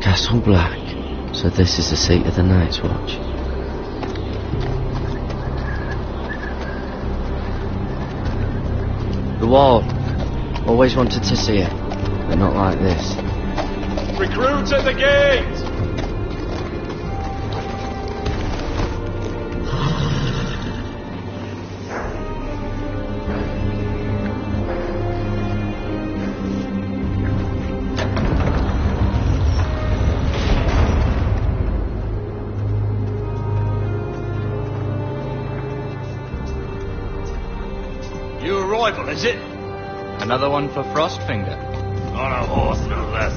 Castle Black. So this is the seat of the Night's Watch. The wall. Always wanted to see it, but not like this. Recruits at the gate! New arrival, is it? Another one for Frostfinger. On a horse, no less.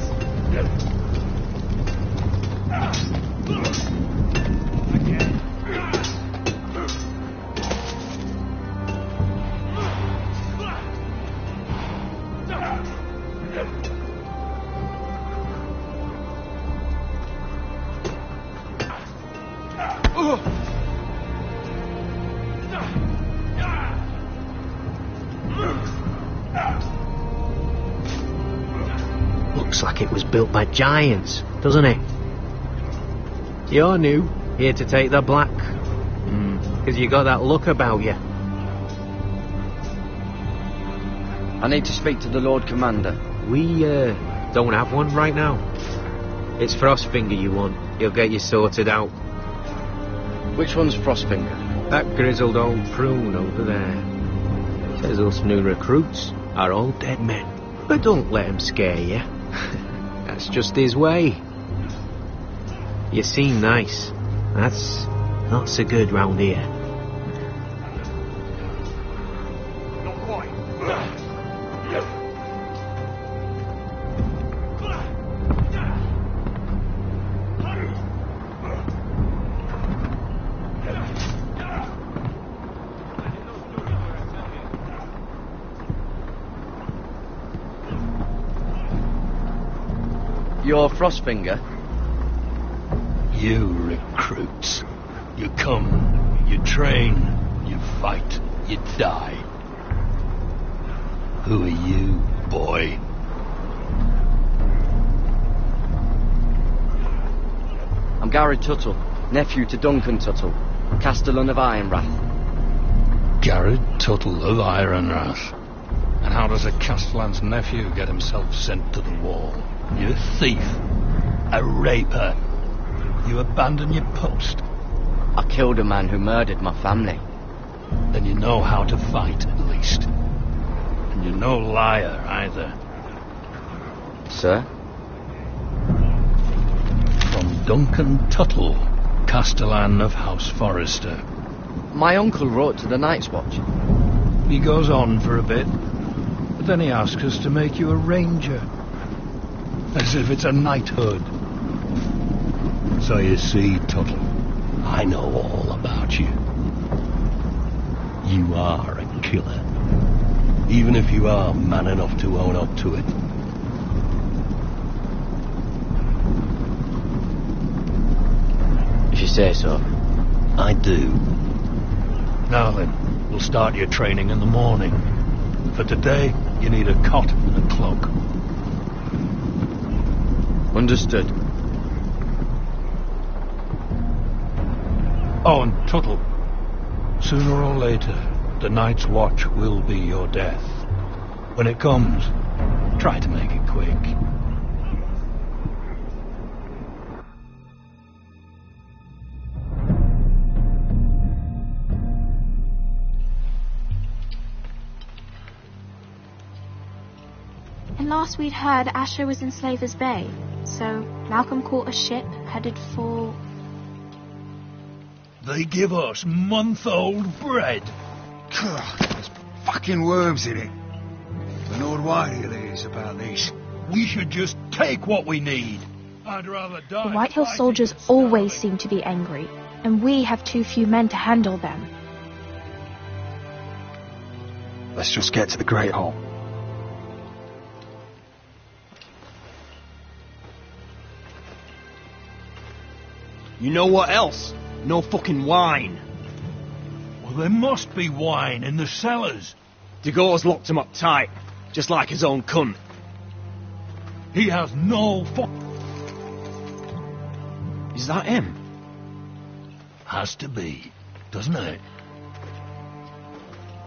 Looks like it was built by giants, doesn't it? You're new, here to take the black. 'Cause you got that look about you. I need to speak to the Lord Commander. We, don't have one right now. It's Frostfinger you want. He'll get you sorted out. Which one's Frostfinger? That grizzled old prune over there. Says us new recruits are all dead men. But don't let him scare you. That's just his way. You seem nice. That's not so good round here. Not quite. You're Frostfinger? You recruits. You come, you train, you fight, you die. Who are you, boy? I'm Gary Tuttle, nephew to Duncan Tuttle, Castellan of Ironrath. Garrett Tuttle of Ironrath. And how does a Castellan's nephew get himself sent to the wall? You a thief, a raper. You abandon your post. I killed a man who murdered my family. Then you know how to fight, at least. And you're no liar, either. Sir? From Duncan Tuttle, Castellan of House Forrester. My uncle wrote to the Night's Watch. He goes on for a bit, but then he asks us to make you a ranger. As if it's a knighthood. So you see, Tuttle, I know all about you. You are a killer. Even if you are man enough to own up to it. If you say so. I do. Now then, we'll start your training in the morning. For today, you need a cot and a cloak. Understood. Oh, and Tuttle. Sooner or later, the Night's Watch will be your death. When it comes, try to make it quick. And last we'd heard, Asher was in Slaver's Bay, so Malcolm caught a ship headed for... They give us month-old bread. There's fucking worms in it. The Lord Whitehill is about this. We should just take what we need. I'd rather die. The Whitehill fighting soldiers than always starving. seem to be angry, and we have too few men to handle them. Let's just get to the Great Hall. You know what else? No fucking wine. Well, there must be wine in the cellars. Degau's locked him up tight, just like his own cunt. He has no Is that him? Has to be, doesn't it?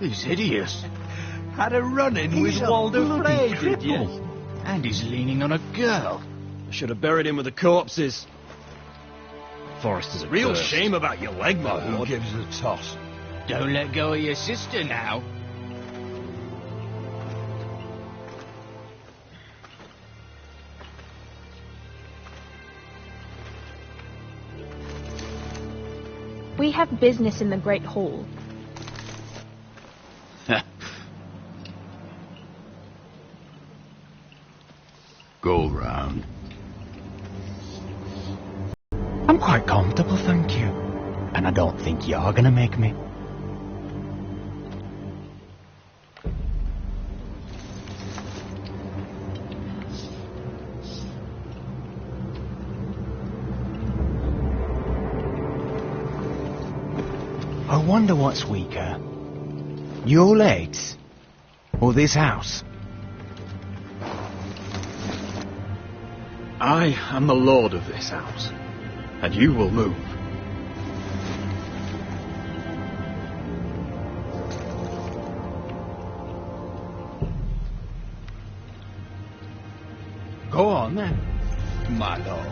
He's hideous. Had a run-in with a Walder bloody Frey, did you? cripple. And he's leaning on a girl. I should have buried him with the corpses. Forrester's a Real burst. shame about your leg, my Who lord. gives a toss? Don't let go of your sister now. We have business in the Great Hall. Go round. I'm quite comfortable, thank you. And I don't think you're gonna make me. I wonder what's weaker. Your legs? Or this house? I am the lord of this house, and you will move. Go on then. My lord.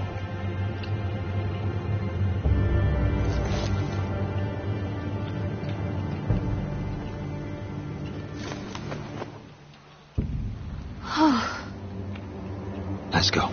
Let's go.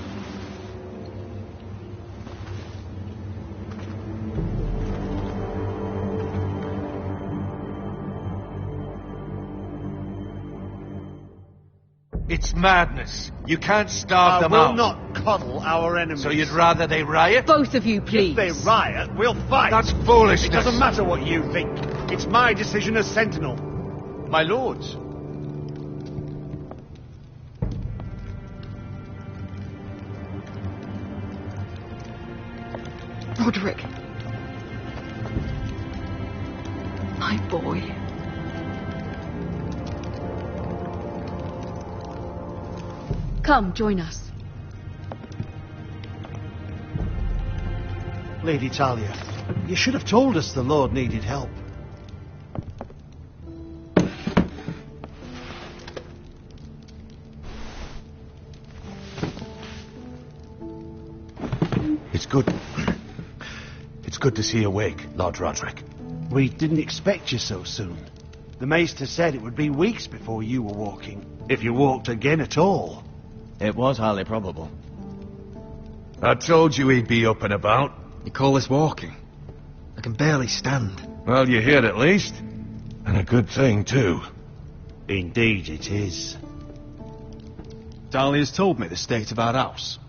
It's madness. You can't starve them will out. not coddle our enemies. So you'd rather they riot? Both of you, please. If they riot, we'll fight. That's foolishness. It doesn't matter what you think. It's my decision as sentinel. My lords. Roderick. My boy. Come, join us. Lady Talia, you should have told us the Lord needed help. It's good. It's good to see you awake, Lord Roderick. We didn't expect you so soon. The Maester said it would be weeks before you were walking, if you walked again at all. It was highly probable. I told you he'd be up and about. You call this walking? I can barely stand. Well, you're here at least. And a good thing, too. Indeed it is. Dahlia's told me the state of our house.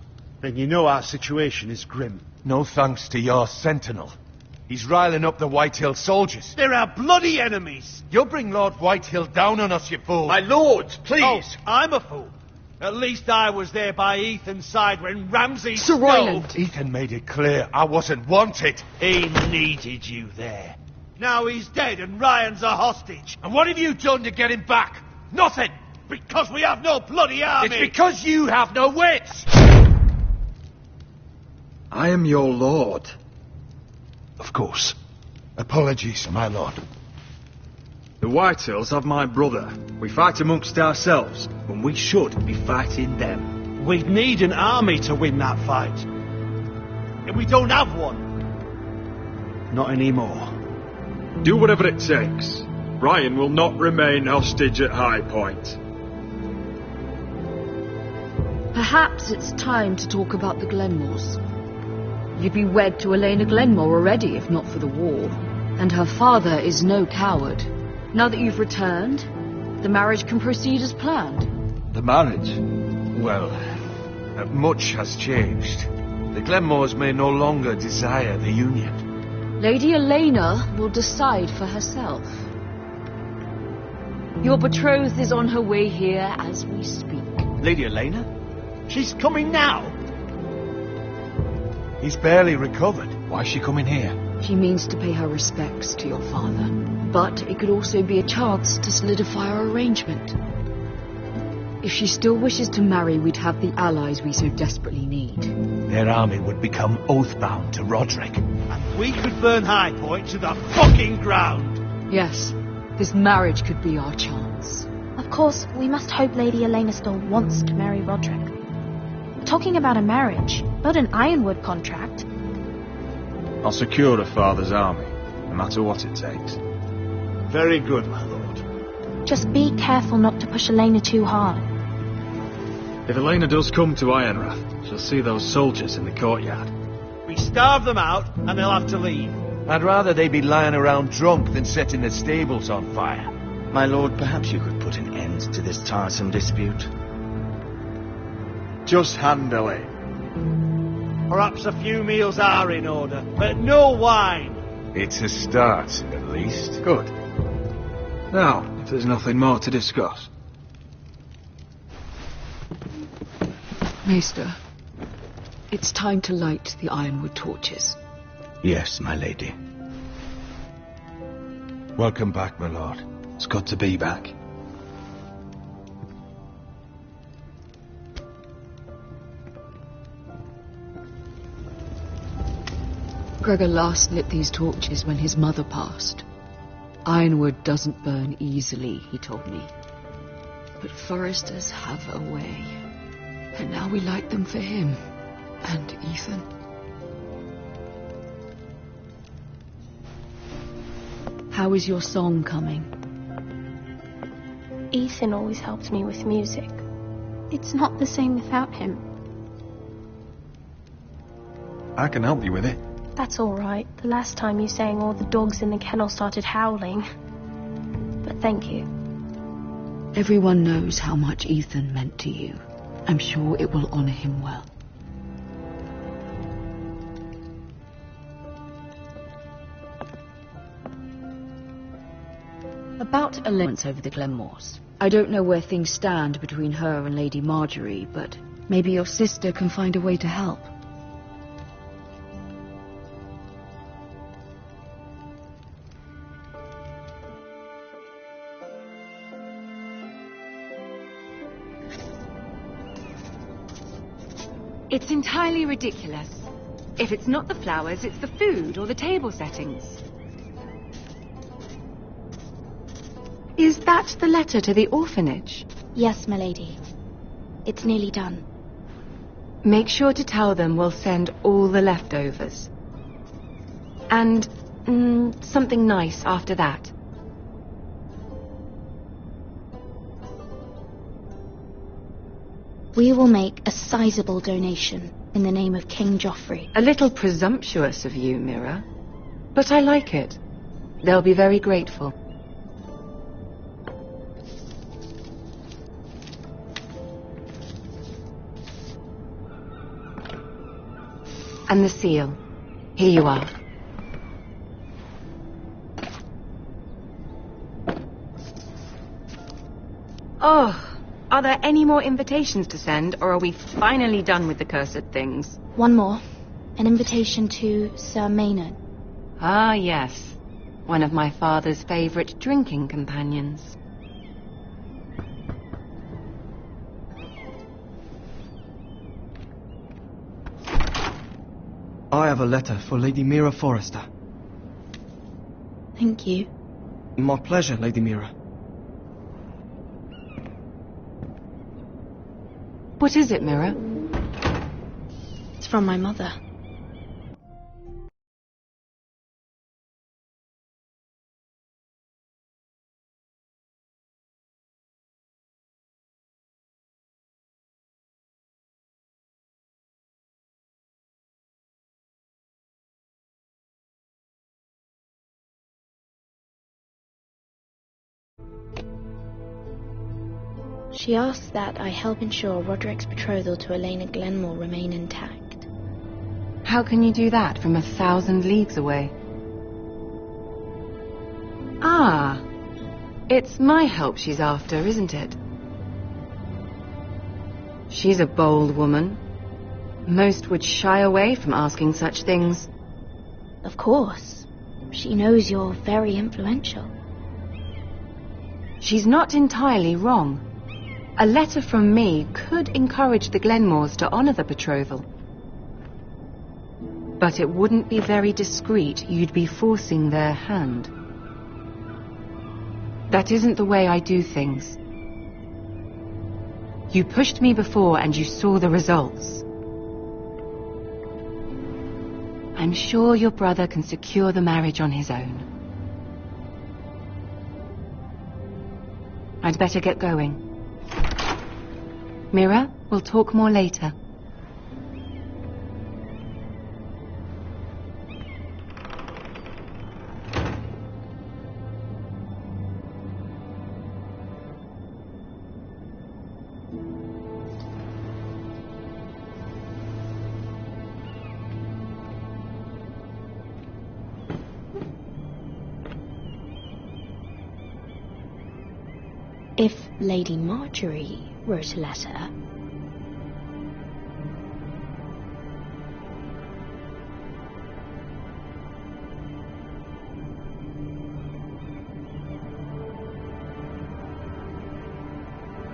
Then you know our situation is grim. No thanks to your sentinel. He's riling up the Whitehill soldiers. They're our bloody enemies! You'll bring Lord Whitehill down on us, you fool. My lords, please! Oh, I'm a fool. At least I was there by Ethan's side when Ramsay Sir Royland. Ethan made it clear I wasn't wanted. He needed you there. Now he's dead and Ryan's a hostage. And what have you done to get him back? Nothing! Because we have no bloody army! It's because you have no wits! I am your lord. Of course. Apologies, my lord. The Whitehills have my brother. We fight amongst ourselves, when we should be fighting them. We'd need an army to win that fight. And we don't have one. Not anymore. Do whatever it takes. Ryan will not remain hostage at High Point. Perhaps it's time to talk about the Glenmores. You'd be wed to Elena Glenmore already, if not for the war. And her father is no coward. Now that you've returned, the marriage can proceed as planned. The marriage? Well, much has changed. The Glenmores may no longer desire the union. Lady Elena will decide for herself. Your betrothed is on her way here as we speak. Lady Elena? She's coming now. He's barely recovered. Why is she coming here? She means to pay her respects to your father. But it could also be a chance to solidify our arrangement. If she still wishes to marry, we'd have the allies we so desperately need. Their army would become oath-bound to Roderick. And we could burn High Point to the fucking ground. Yes, this marriage could be our chance. Of course, we must hope Lady Elena still wants to marry Roderick. We're talking about a marriage, not an Ironwood contract. I'll secure her father's army, no matter what it takes. Very good, my lord. Just be careful not to push Elena too hard. If Elena does come to Ironrath, she'll see those soldiers in the courtyard. We starve them out, and they'll have to leave. I'd rather they be lying around drunk than setting the stables on fire. My lord, perhaps you could put an end to this tiresome dispute. Just handle it. Perhaps a few meals are in order, but no wine. It's a start, at least. Good. Now, if there's nothing more to discuss. Maester, it's time to light the Ironwood torches. Yes, my lady. Welcome back, my lord. It's good to be back. Gregor last lit these torches when his mother passed. Ironwood doesn't burn easily, he told me. But foresters have a way. And now we light them for him. And Ethan. How is your song coming? Ethan always helped me with music. It's not the same without him. I can help you with it. That's all right. The last time you sang, all the dogs in the kennel started howling. But thank you. Everyone knows how much Ethan meant to you. I'm sure it will honor him well. About Elena's over the Glenmores. I don't know where things stand between her and Lady Marjorie, but maybe your sister can find a way to help. It's entirely ridiculous. If it's not the flowers, it's the food or the table settings. Is that the letter to the orphanage? Yes, my lady. It's nearly done. Make sure to tell them we'll send all the leftovers. And something nice after that. We will make a sizable donation in the name of King Joffrey. A little presumptuous of you, Mira. But I like it. They'll be very grateful. And the seal. Here you are. Oh, are there any more invitations to send, or are we finally done with the cursed things? One more. An invitation to Sir Maynard. Ah, yes. One of my father's favorite drinking companions. I have a letter for Lady Mira Forrester. Thank you. My pleasure, Lady Mira. What is it, Mira? It's from my mother. She asks that I help ensure Roderick's betrothal to Elena Glenmore remain intact. How can you do that from 1,000 leagues away? Ah, it's my help she's after, isn't it? She's a bold woman. Most would shy away from asking such things. Of course. She knows you're very influential. She's not entirely wrong. A letter from me could encourage the Glenmores to honor the betrothal. But it wouldn't be very discreet. You'd be forcing their hand. That isn't the way I do things. You pushed me before and you saw the results. I'm sure your brother can secure the marriage on his own. I'd better get going. Mira, we'll talk more later. If Lady Marjorie wrote a letter,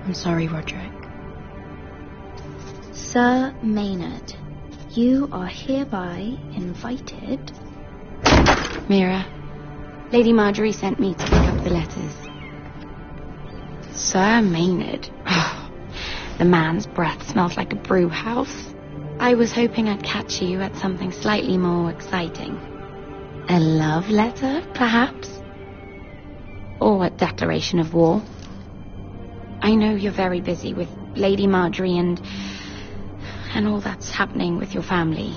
I'm sorry, Roderick. Sir Maynard, you are hereby invited. Mira, Lady Marjorie sent me to pick up the letters. Sir Maynard. The man's breath smells like a brew house. I was hoping I'd catch you at something slightly more exciting. A love letter, perhaps? Or a declaration of war? I know you're very busy with Lady Marjorie and all that's happening with your family.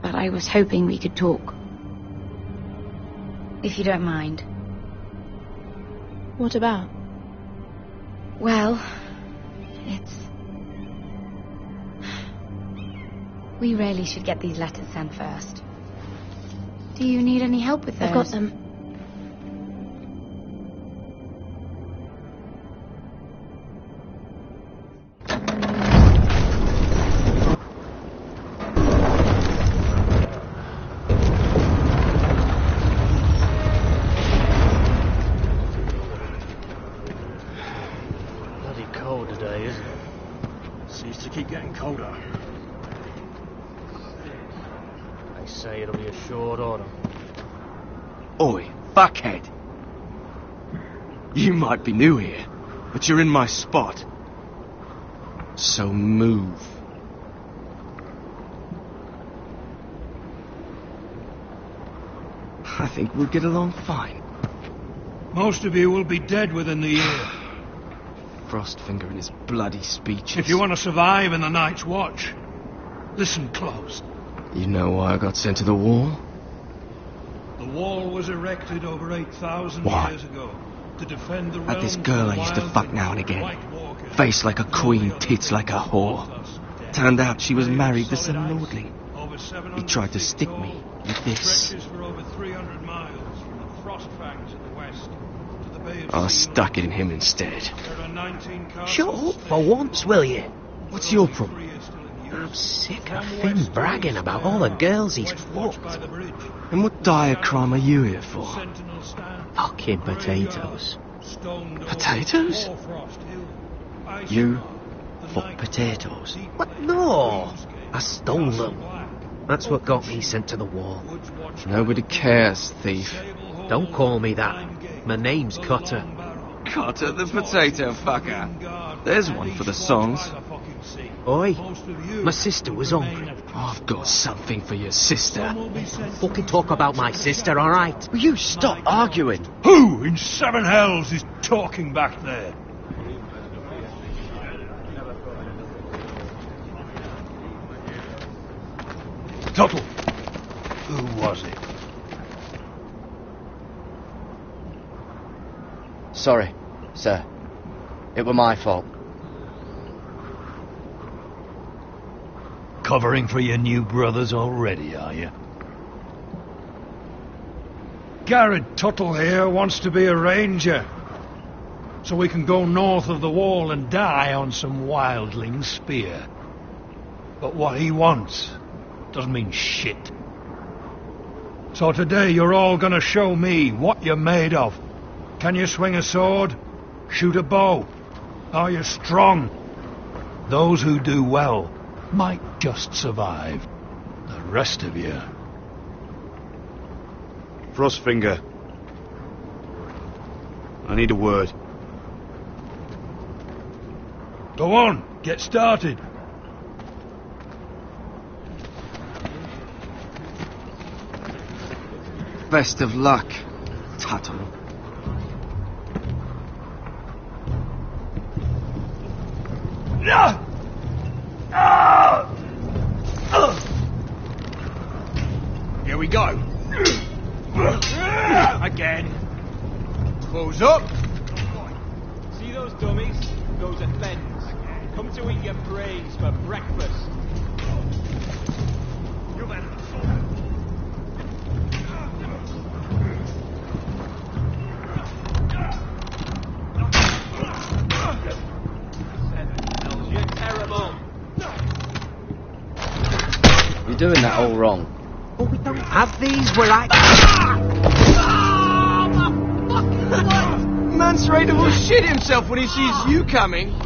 But I was hoping we could talk. If you don't mind. What about? Well, we really should get these letters sent first. Do you need any help with those? I've got them. Oi, fuckhead. You might be new here, but you're in my spot. So move. I think we'll get along fine. Most of you will be dead within the year. Frostfinger and his bloody speeches. If you want to survive in the Night's Watch, listen close. You know why I got sent to the wall? The wall was erected over 8,000 years ago to defend the realms. At this girl I used to fuck now and again. Face like a queen, tits like a whore. Turned out she was married to some lordling. He tried to stick me with this. I stuck it in him instead. Shut up for once, will you? What's your problem? I'm sick of Finn bragging about all the girls he's fucked. And what dire crime are you here for? Fucking potatoes. Potatoes? You fuck potatoes? What? No! I stole them. That's what got me sent to the wall. Nobody cares, thief. Don't call me that. My name's Cutter. Cutter the potato fucker. There's one for the songs. Oi, my sister was hungry. Oh, I've got something for your sister. Fucking talk about my sister, alright? Will you stop arguing? Who in seven hells is talking back there? Tuttle, who was it? Sorry, sir. It were my fault. Covering for your new brothers already, are you? Garrett Tuttle here wants to be a ranger, so we can go north of the wall and die on some wildling's spear. But what he wants doesn't mean shit. So today you're all gonna show me what you're made of. Can you swing a sword? Shoot a bow? Are you strong? Those who do well might just survive. The rest of you... Frostfinger. I need a word. Go on, get started. Best of luck, Tuttle. Here we go. Again. Close up. See those dummies? Those are fens. Come to eat your brains for breakfast. You're terrible. You're doing that all wrong. Oh, we don't have these, we're like... Man's ready to shit himself when he sees you coming.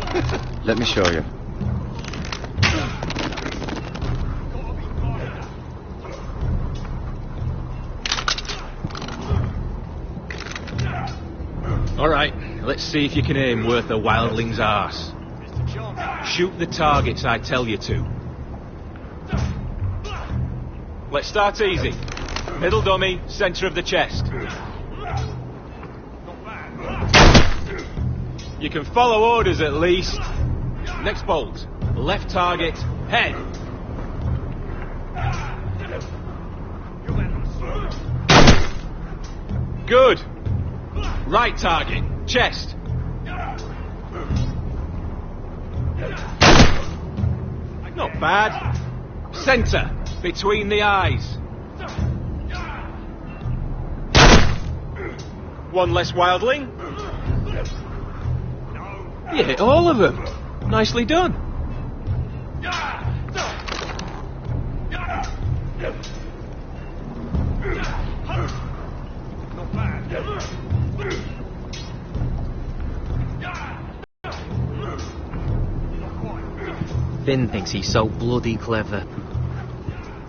Let me show you. Alright, let's see if you can aim worth a wildling's arse. Shoot the targets I tell you to. Let's start easy. Middle dummy, centre of the chest. You can follow orders at least. Next bolt. Left target, head. Good. Right target, chest. Not bad. Centre, between the eyes. One less wildling. You hit all of them. Nicely done. Finn thinks he's so bloody clever.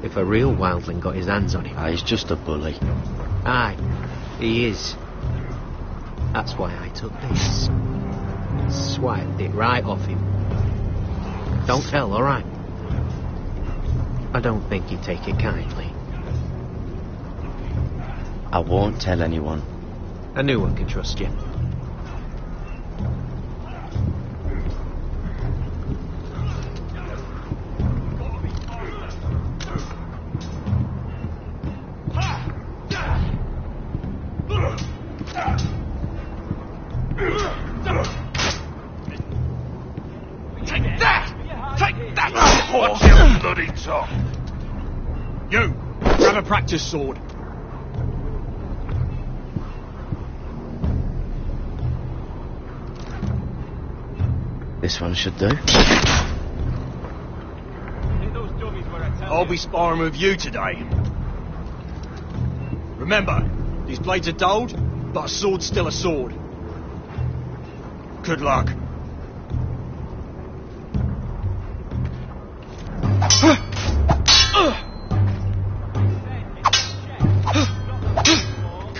If a real wildling got his hands on him... He's just a bully. Aye, he is. That's why I took this. Swiped it right off him. Don't tell, alright? I don't think he'd take it kindly. I won't tell anyone. I knew I could trust you. What's your bloody top? You, grab a practice sword. This one should do. I'll be sparring with you today. Remember, these blades are dulled, but a sword's still a sword. Good luck.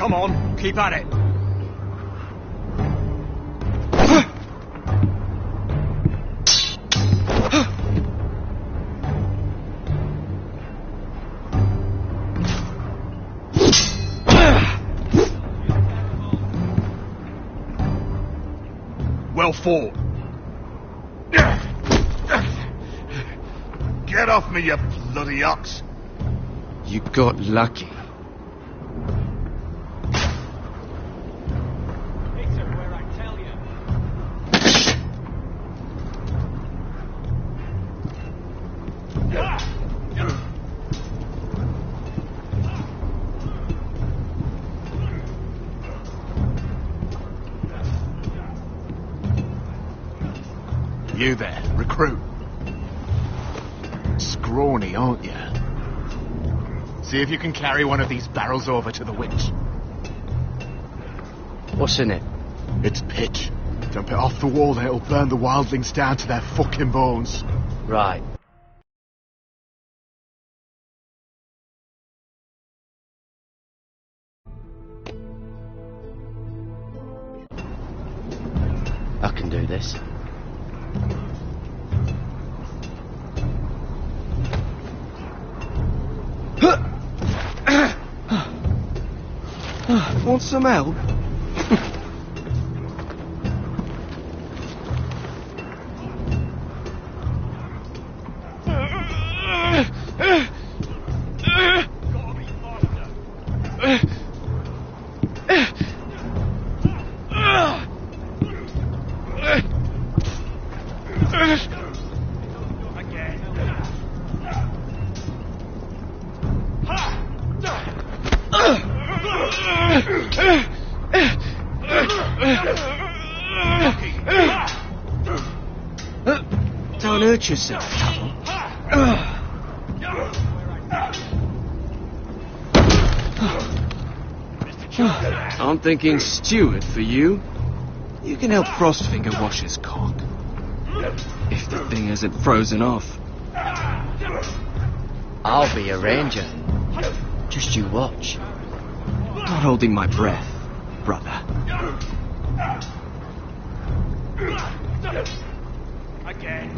Come on, keep at it. Well fought. Get off me, you bloody ox. You got lucky. You there, recruit. Scrawny, aren't you? See if you can carry one of these barrels over to the witch. What's in it? It's pitch. Dump it off the wall there, it'll burn the wildlings down to their fucking bones. Right. I can do this. Want some help? Don't hurt yourself, Tuttle. I'm thinking steward for you. You can help Frostfinger wash his cock. If the thing isn't frozen off. I'll be a ranger. Just you watch. Not holding my breath, brother. Again.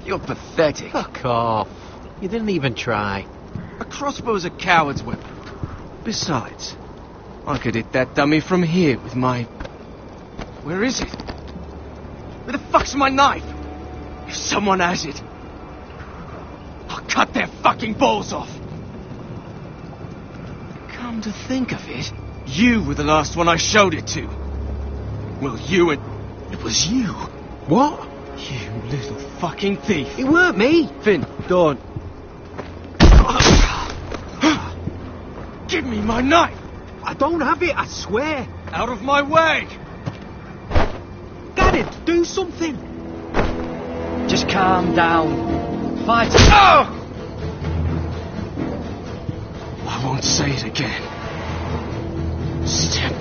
You're pathetic. Fuck off. You didn't even try. A crossbow's a coward's weapon. Besides, I could hit that dummy from here with my... Where is it? Where the fuck's my knife? If someone has it, I'll cut their fucking balls off. Come to think of it, you were the last one I showed it to. Well, you and... It was you. What? You little fucking thief. It weren't me. Finn, don't. Give me my knife. I don't have it, I swear. Out of my way. Got it. Do something. Just calm down. Fight. Oh! I won't say it again. Step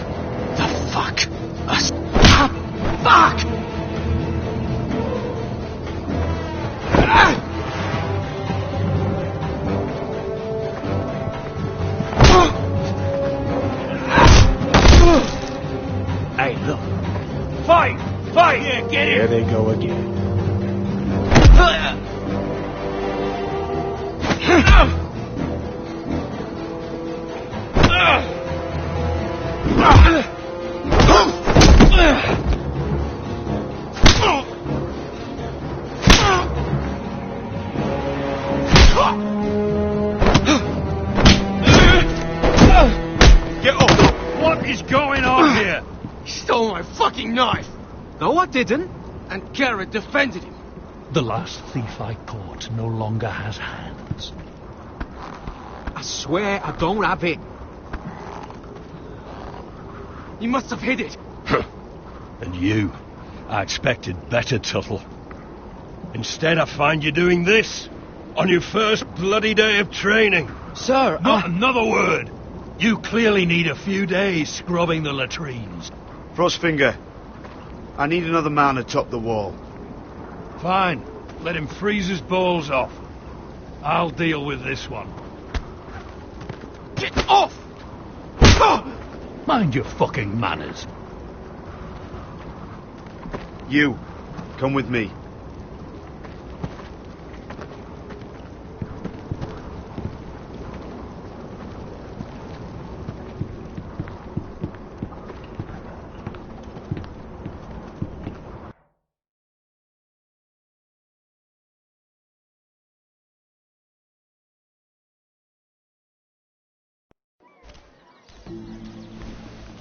the fuck up. Fuck! Hey, look. Fight! Fight! Yeah, get Here him! they go again. Get up! What is going on here? He stole my fucking knife. No, I didn't. And Garrett defended him. The last thief I caught no longer has hands. I swear I don't have it. You must have hid it. And you, I expected better, Tuttle. Instead, I find you doing this on your first bloody day of training. Sir, Not another word. You clearly need a few days scrubbing the latrines. Frostfinger, I need another man atop the wall. Fine. Let him freeze his balls off. I'll deal with this one. Get off! Mind your fucking manners. You, come with me.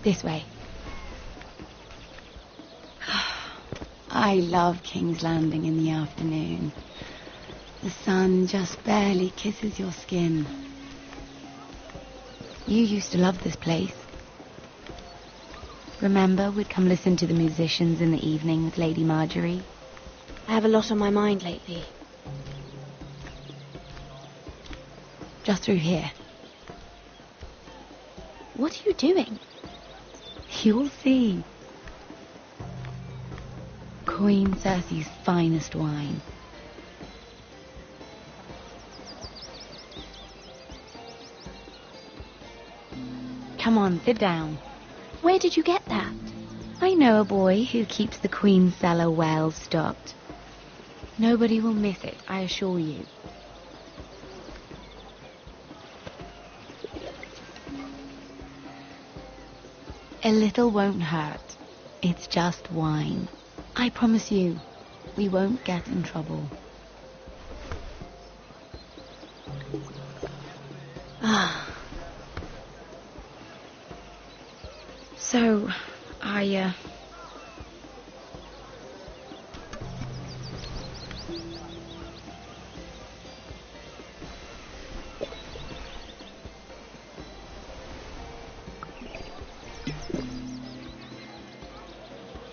This way. I love King's Landing in the afternoon. The sun just barely kisses your skin. You used to love this place. Remember, we'd come listen to the musicians in the evening with Lady Marjorie? I have a lot on my mind lately. Just through here. What are you doing? You'll see. Queen Cersei's finest wine. Come on, sit down. Where did you get that? I know a boy who keeps the Queen's cellar well stocked. Nobody will miss it, I assure you. A little won't hurt. It's just wine. I promise you, we won't get in trouble. So,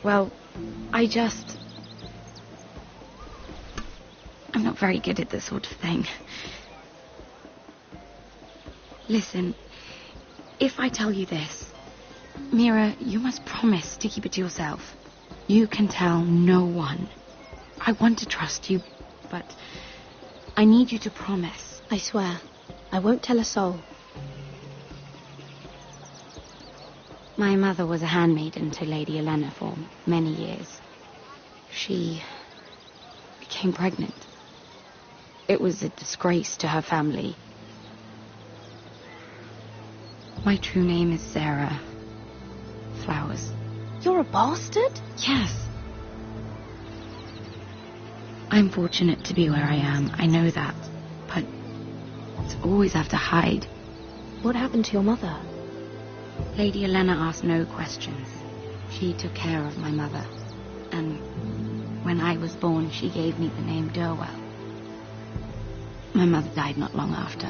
Well, I'm not very good at this sort of thing. Listen, if I tell you this, Mira, you must promise to keep it to yourself. You can tell no one. I want to trust you, but I need you to promise. I swear, I won't tell a soul. My mother was a handmaiden to Lady Olenna for many years. She became pregnant. It was a disgrace to her family. My true name is Sarah Flowers. You're a bastard? Yes. I'm fortunate to be where I am, I know that. But to always have to hide. What happened to your mother? Lady Olenna asked no questions. She took care of my mother. And when I was born, she gave me the name Durwell. My mother died not long after.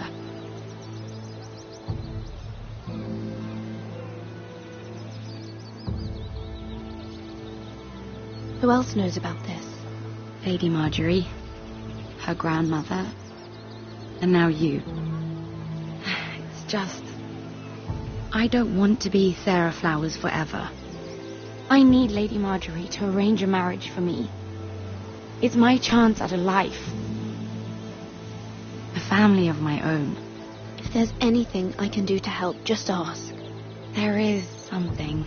Who else knows about this? Lady Marjorie, her grandmother, and now you. It's just... I don't want to be Sarah Flowers forever. I need Lady Marjorie to arrange a marriage for me. It's my chance at a life. A family of my own. If there's anything I can do to help, just ask. There is something.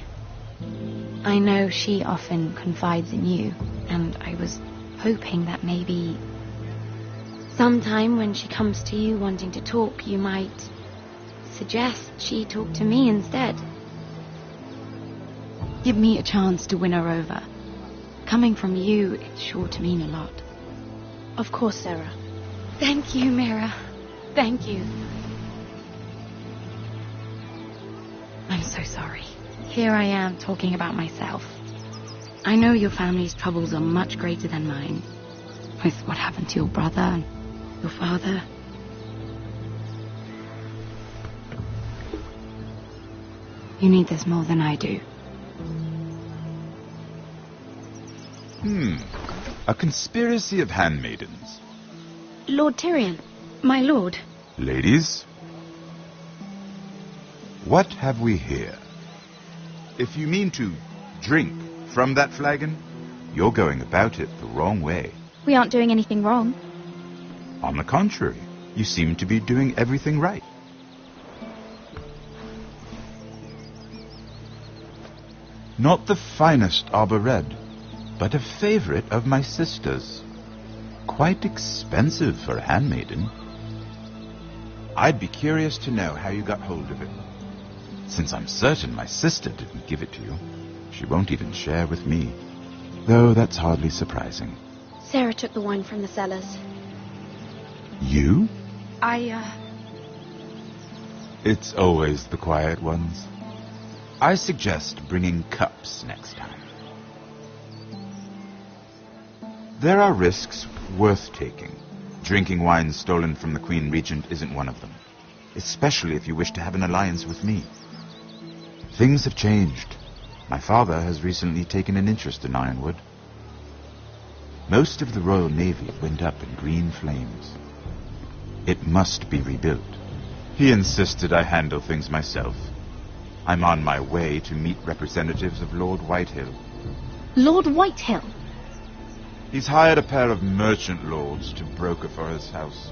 I know she often confides in you, and I was hoping that maybe sometime when she comes to you wanting to talk, you might suggest she talk to me instead. Give me a chance to win her over. Coming from you, it's sure to mean a lot. Of course, Sarah. Thank you, Mira. Thank you. I'm so sorry. Here I am talking about myself. I know your family's troubles are much greater than mine. With what happened to your brother and your father. You need this more than I do. A conspiracy of handmaidens. Lord Tyrion, my lord. Ladies, what have we here? If you mean to drink from that flagon, you're going about it the wrong way. We aren't doing anything wrong. On the contrary, you seem to be doing everything right. Not the finest arbor red, but a favorite of my sister's. Quite expensive for a handmaiden. I'd be curious to know how you got hold of it. Since I'm certain my sister didn't give it to you, she won't even share with me. Though that's hardly surprising. Sarah took the wine from the cellars. You? I, It's always the quiet ones. I suggest bringing cups next time. There are risks worth taking. Drinking wine stolen from the Queen Regent isn't one of them, especially if you wish to have an alliance with me. Things have changed. My father has recently taken an interest in Ironwood. Most of the Royal Navy went up in green flames. It must be rebuilt. He insisted I handle things myself. I'm on my way to meet representatives of Lord Whitehill. Lord Whitehill? He's hired a pair of merchant lords to broker for his house.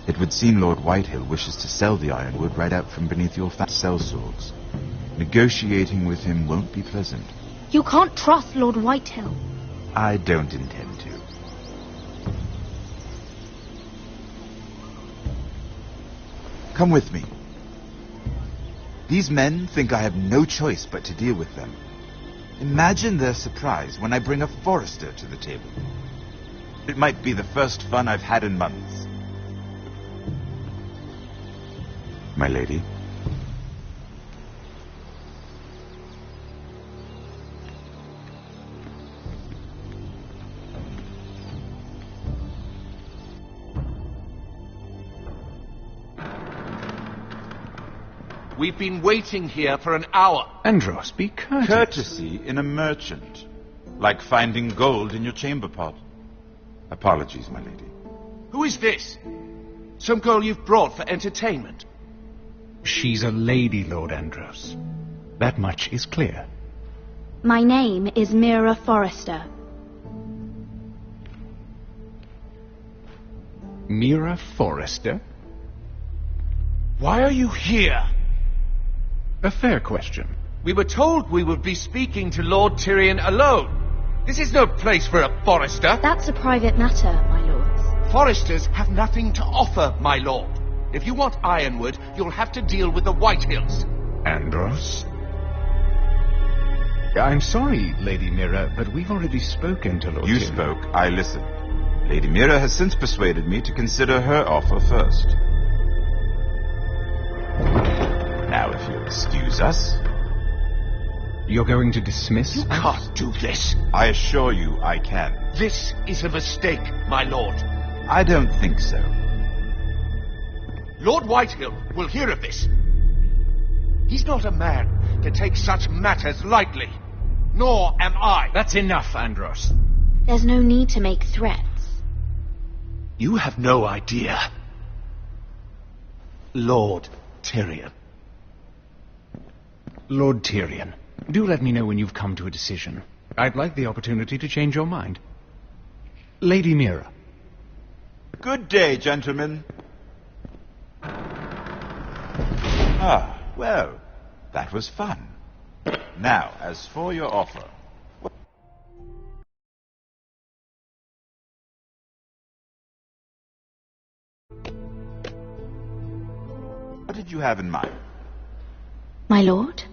It would seem Lord Whitehill wishes to sell the ironwood right out from beneath your fat sellswords. Negotiating with him won't be pleasant. You can't trust Lord Whitehill. I don't intend to. Come with me. These men think I have no choice but to deal with them. Imagine their surprise when I bring a forester to the table. It might be the first fun I've had in months. My lady. We've been waiting here for an hour. Andros, be courteous. Courtesy in a merchant. Like finding gold in your chamber pot. Apologies, my lady. Who is this? Some girl you've brought for entertainment? She's a lady, Lord Andros. That much is clear. My name is Mira Forrester. Mira Forrester? Why are you here? A fair question. We were told we would be speaking to Lord Tyrion alone. This is no place for a forester. That's a private matter, my lords. Foresters have nothing to offer, my lord. If you want Ironwood, you'll have to deal with the Whitehills. Andros? I'm sorry, Lady Mira, but we've already spoken to Lord You Tyrion. spoke, I listened. Lady Mira has since persuaded me to consider her offer first. Now, if you'll excuse us... You're going to dismiss You can't do this. I assure you I can. This is a mistake, my lord. I don't think so. Lord Whitehill will hear of this. He's not a man to take such matters lightly. Nor am I. That's enough, Andros. There's no need to make threats. You have no idea. Lord Tyrion. Lord Tyrion, do let me know when you've come to a decision. I'd like the opportunity to change your mind. Lady Mira. Good day, gentlemen. Ah, well, that was fun. Now, as for your offer... What did you have in mind? My lord?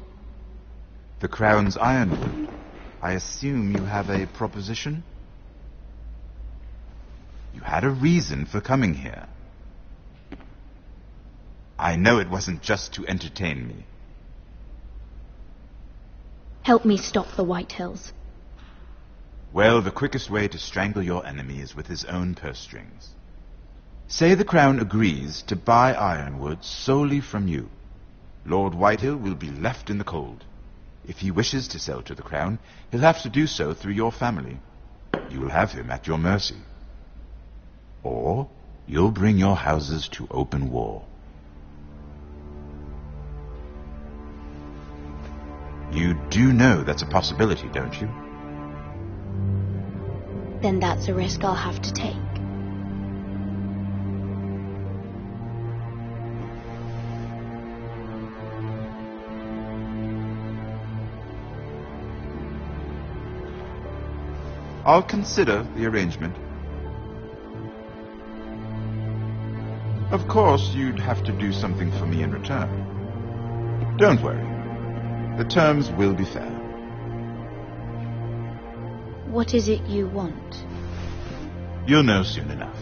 The Crown's Ironwood. I assume you have a proposition? You had a reason for coming here. I know it wasn't just to entertain me. Help me stop the Whitehills. Well, the quickest way to strangle your enemy is with his own purse strings. Say the Crown agrees to buy Ironwood solely from you. Lord Whitehill will be left in the cold. If he wishes to sell to the Crown, he'll have to do so through your family. You will have him at your mercy. Or you'll bring your houses to open war. You do know that's a possibility, don't you? then that's a risk I'll have to take. I'll consider the arrangement. Of course, you'd have to do something for me in return. Don't worry. The terms will be fair. What is it you want? You'll know soon enough.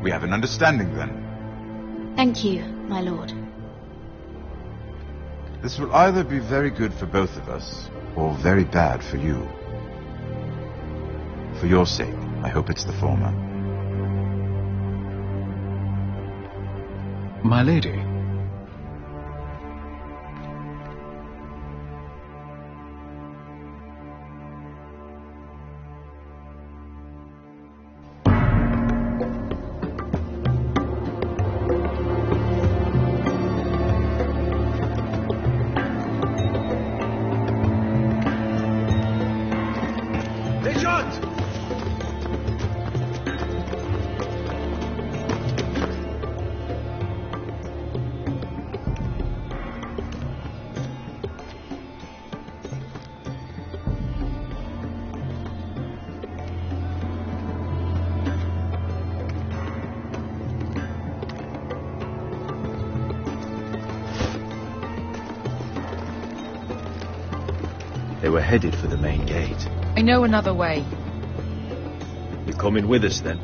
We have an understanding then. Thank you, my lord. This will either be very good for both of us, or very bad for you. For your sake, I hope it's the former. My lady. They were headed for the main gate. I know another way. You're coming with us, then?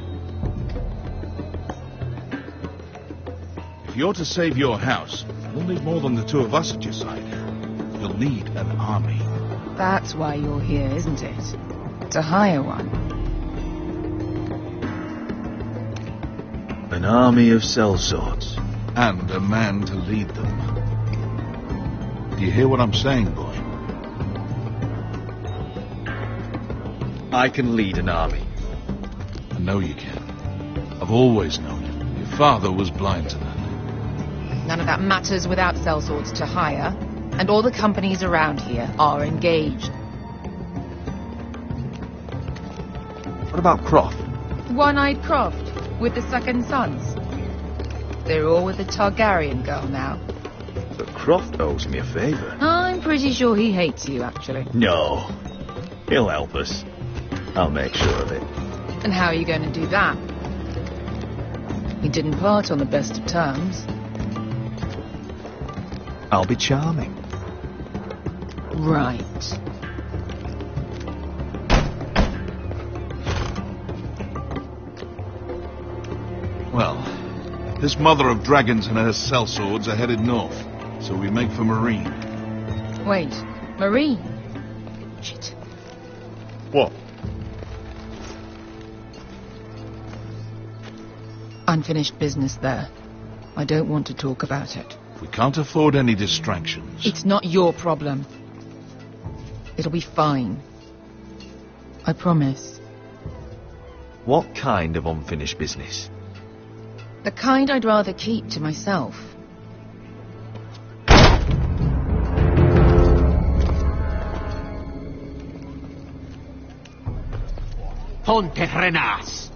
If you're to save your house, you'll need more than the two of us at your side. You'll need an army. That's why you're here, isn't it? To hire one. An army of sellswords. And a man to lead them. Do you hear what I'm saying, boy? I can lead an army. I know you can. I've always known it. Your father was blind to that. None of that matters without sellswords to hire, and all the companies around here are engaged. What about Croft? One-eyed Croft, with the second sons. They're all with the Targaryen girl now. But Croft owes me a favour. I'm pretty sure he hates you, actually. No. He'll help us. I'll make sure of it. And how are you going to do that? He didn't part on the best of terms. I'll be charming. Right. Well, this mother of dragons and her sellswords are headed north, so we make for Marine. Wait, Marine? Shit. What? Unfinished business there. I don't want to talk about it. We can't afford any distractions. It's not your problem. It'll be fine. I promise. What kind of unfinished business? The kind I'd rather keep to myself. Ponte Renas.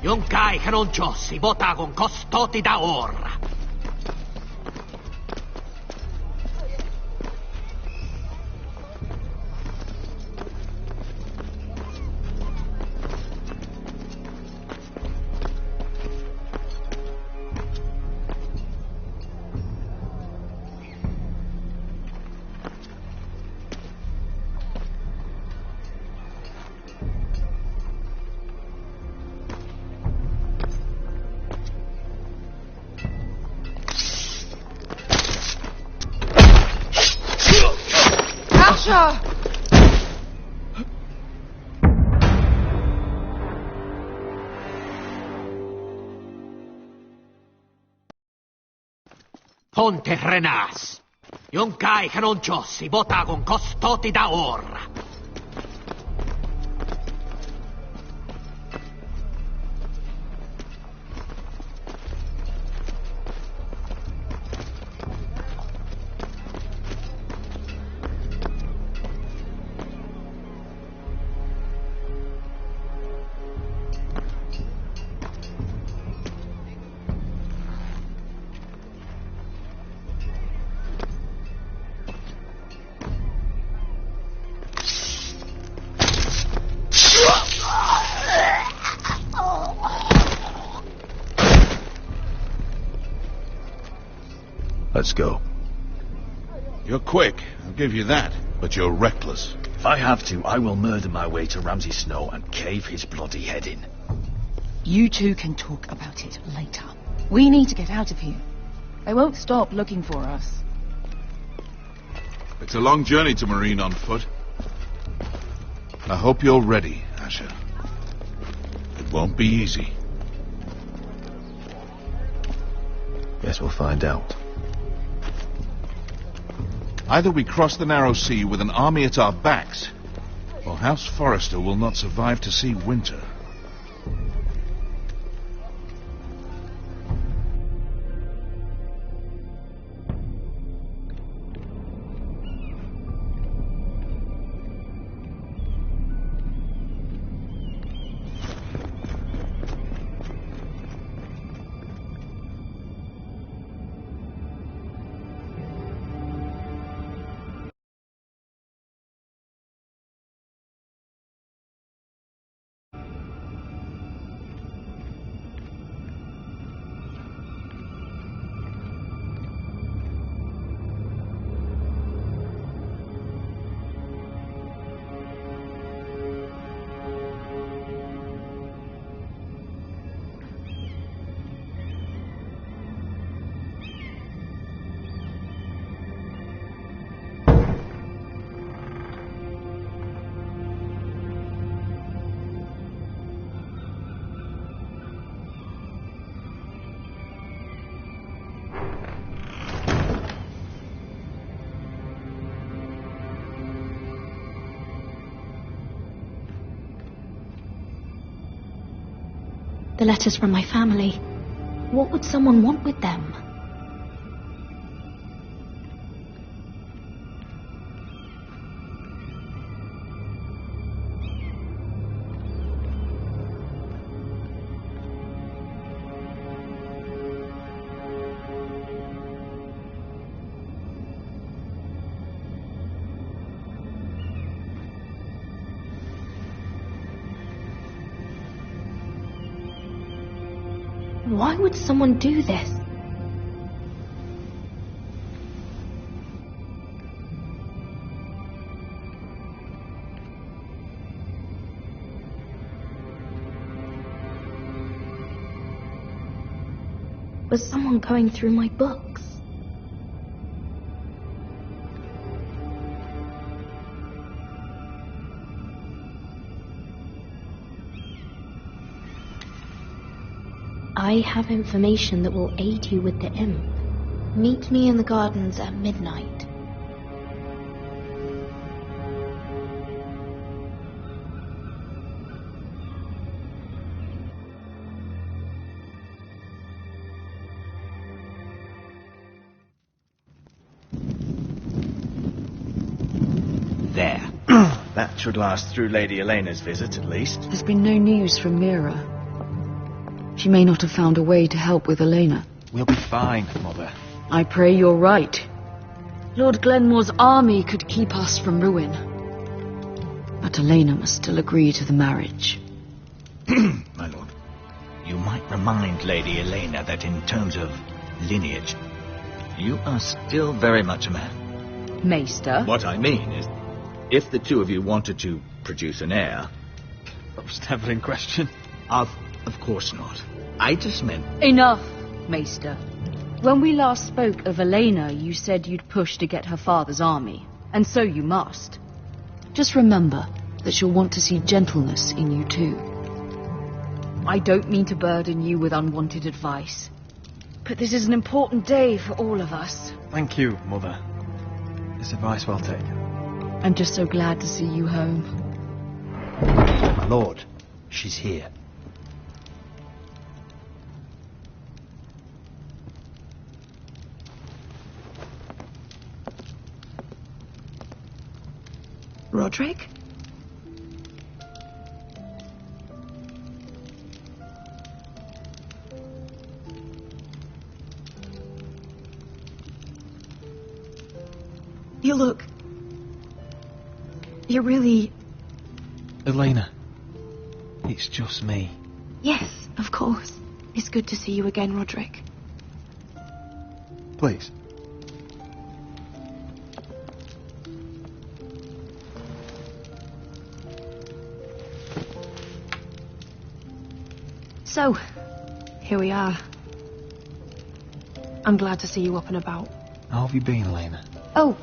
Yung kai kanoncho si bota con costoti da ora. Ponte Renas. Yung kai kanoncho si bota con costoti da ora. Let's go. You're quick, I'll give you that, but you're reckless. If I have to, I will murder my way to Ramsay Snow and cave his bloody head in. You two can talk about it later. We need to get out of here. They won't stop looking for us. It's a long journey to Marine on foot. I hope you're ready, Asher. It won't be easy. Guess we'll find out. Either we cross the narrow sea with an army at our backs, or House Forrester will not survive to see winter. The letters from my family. What would someone want with them? Why would someone do this? Was someone going through my books? I have information that will aid you with the imp. Meet me in the gardens at midnight. There. That should last through Lady Elena's visit, at least. There's been no news from Mira. She may not have found a way to help with Elena. We'll be fine, Mother. I pray you're right. Lord Glenmore's army could keep us from ruin. But Elena must still agree to the marriage. My lord, you might remind Lady Elena that in terms of lineage, you are still very much a man. Maester? What I mean is, if the two of you wanted to produce an heir... That was never in question. Of course not. I just meant... Enough, Maester. When we last spoke of Elena, you said you'd push to get her father's army. And so you must. Just remember that she'll want to see gentleness in you too. I don't mean to burden you with unwanted advice, but this is an important day for all of us. Thank you, Mother. It's advice well taken. I'm just so glad to see you home. My lord, she's here. Roderick? You look... You're really... Elena, it's just me. Yes, of course. It's good to see you again, Roderick. Please, So, here we are. I'm glad to see you up and about. How have you been, Elena? Oh,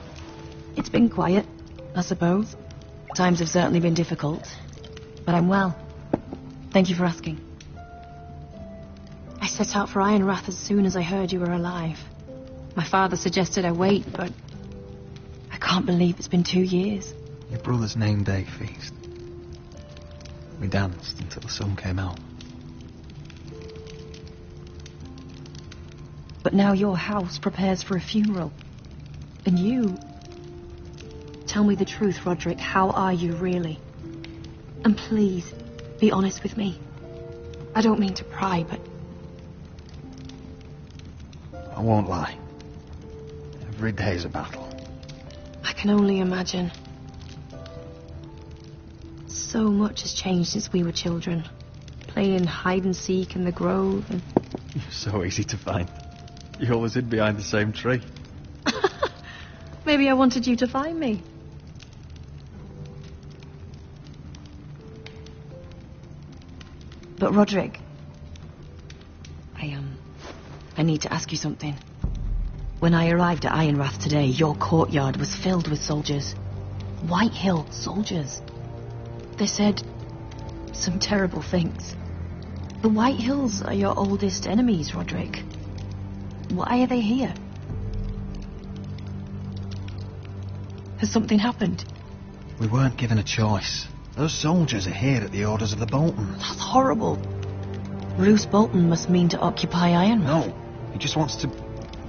it's been quiet, I suppose. Times have certainly been difficult, but I'm well. Thank you for asking. I set out for Ironrath as soon as I heard you were alive. My father suggested I wait, but I can't believe it's been 2 years. Your brother's name day feast. We danced until the sun came out. But now your house prepares for a funeral. And you... Tell me the truth, Roderick. How are you, really? And please, be honest with me. I don't mean to pry, but... I won't lie. Every day's a battle. I can only imagine. So much has changed since we were children. Playing hide and seek in the grove and... You're so easy to find. You always hid behind the same tree. Maybe I wanted you to find me. But Roderick... I need to ask you something. When I arrived at Ironrath today, your courtyard was filled with soldiers. White Hill soldiers. They said some terrible things. The White Hills are your oldest enemies, Roderick. Why are they here? Has something happened? We weren't given a choice. Those soldiers are here at the orders of the Boltons. That's horrible. Roose Bolton must mean to occupy Ironrath. No, he just wants to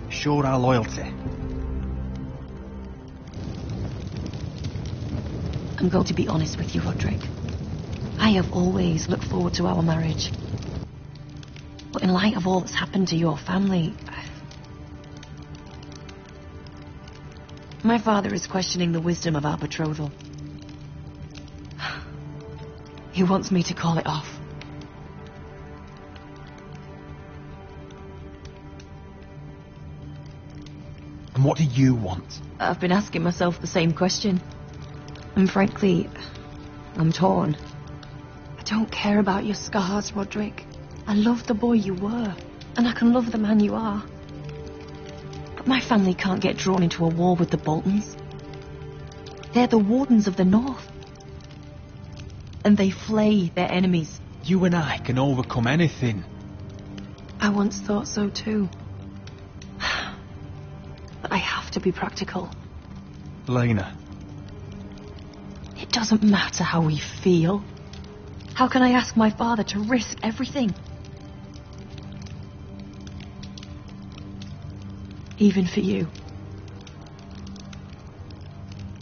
show our loyalty. I'm going to be honest with you, Roderick. I have always looked forward to our marriage. But in light of all that's happened to your family... My father is questioning the wisdom of our betrothal. He wants me to call it off. And what do you want? I've been asking myself the same question. And frankly, I'm torn. I don't care about your scars, Roderick. I love the boy you were, and I can love the man you are. But my family can't get drawn into a war with the Boltons. They're the Wardens of the North. And they flay their enemies. You and I can overcome anything. I once thought so too. But I have to be practical. Lena. It doesn't matter how we feel. How can I ask my father to risk everything? Even for you.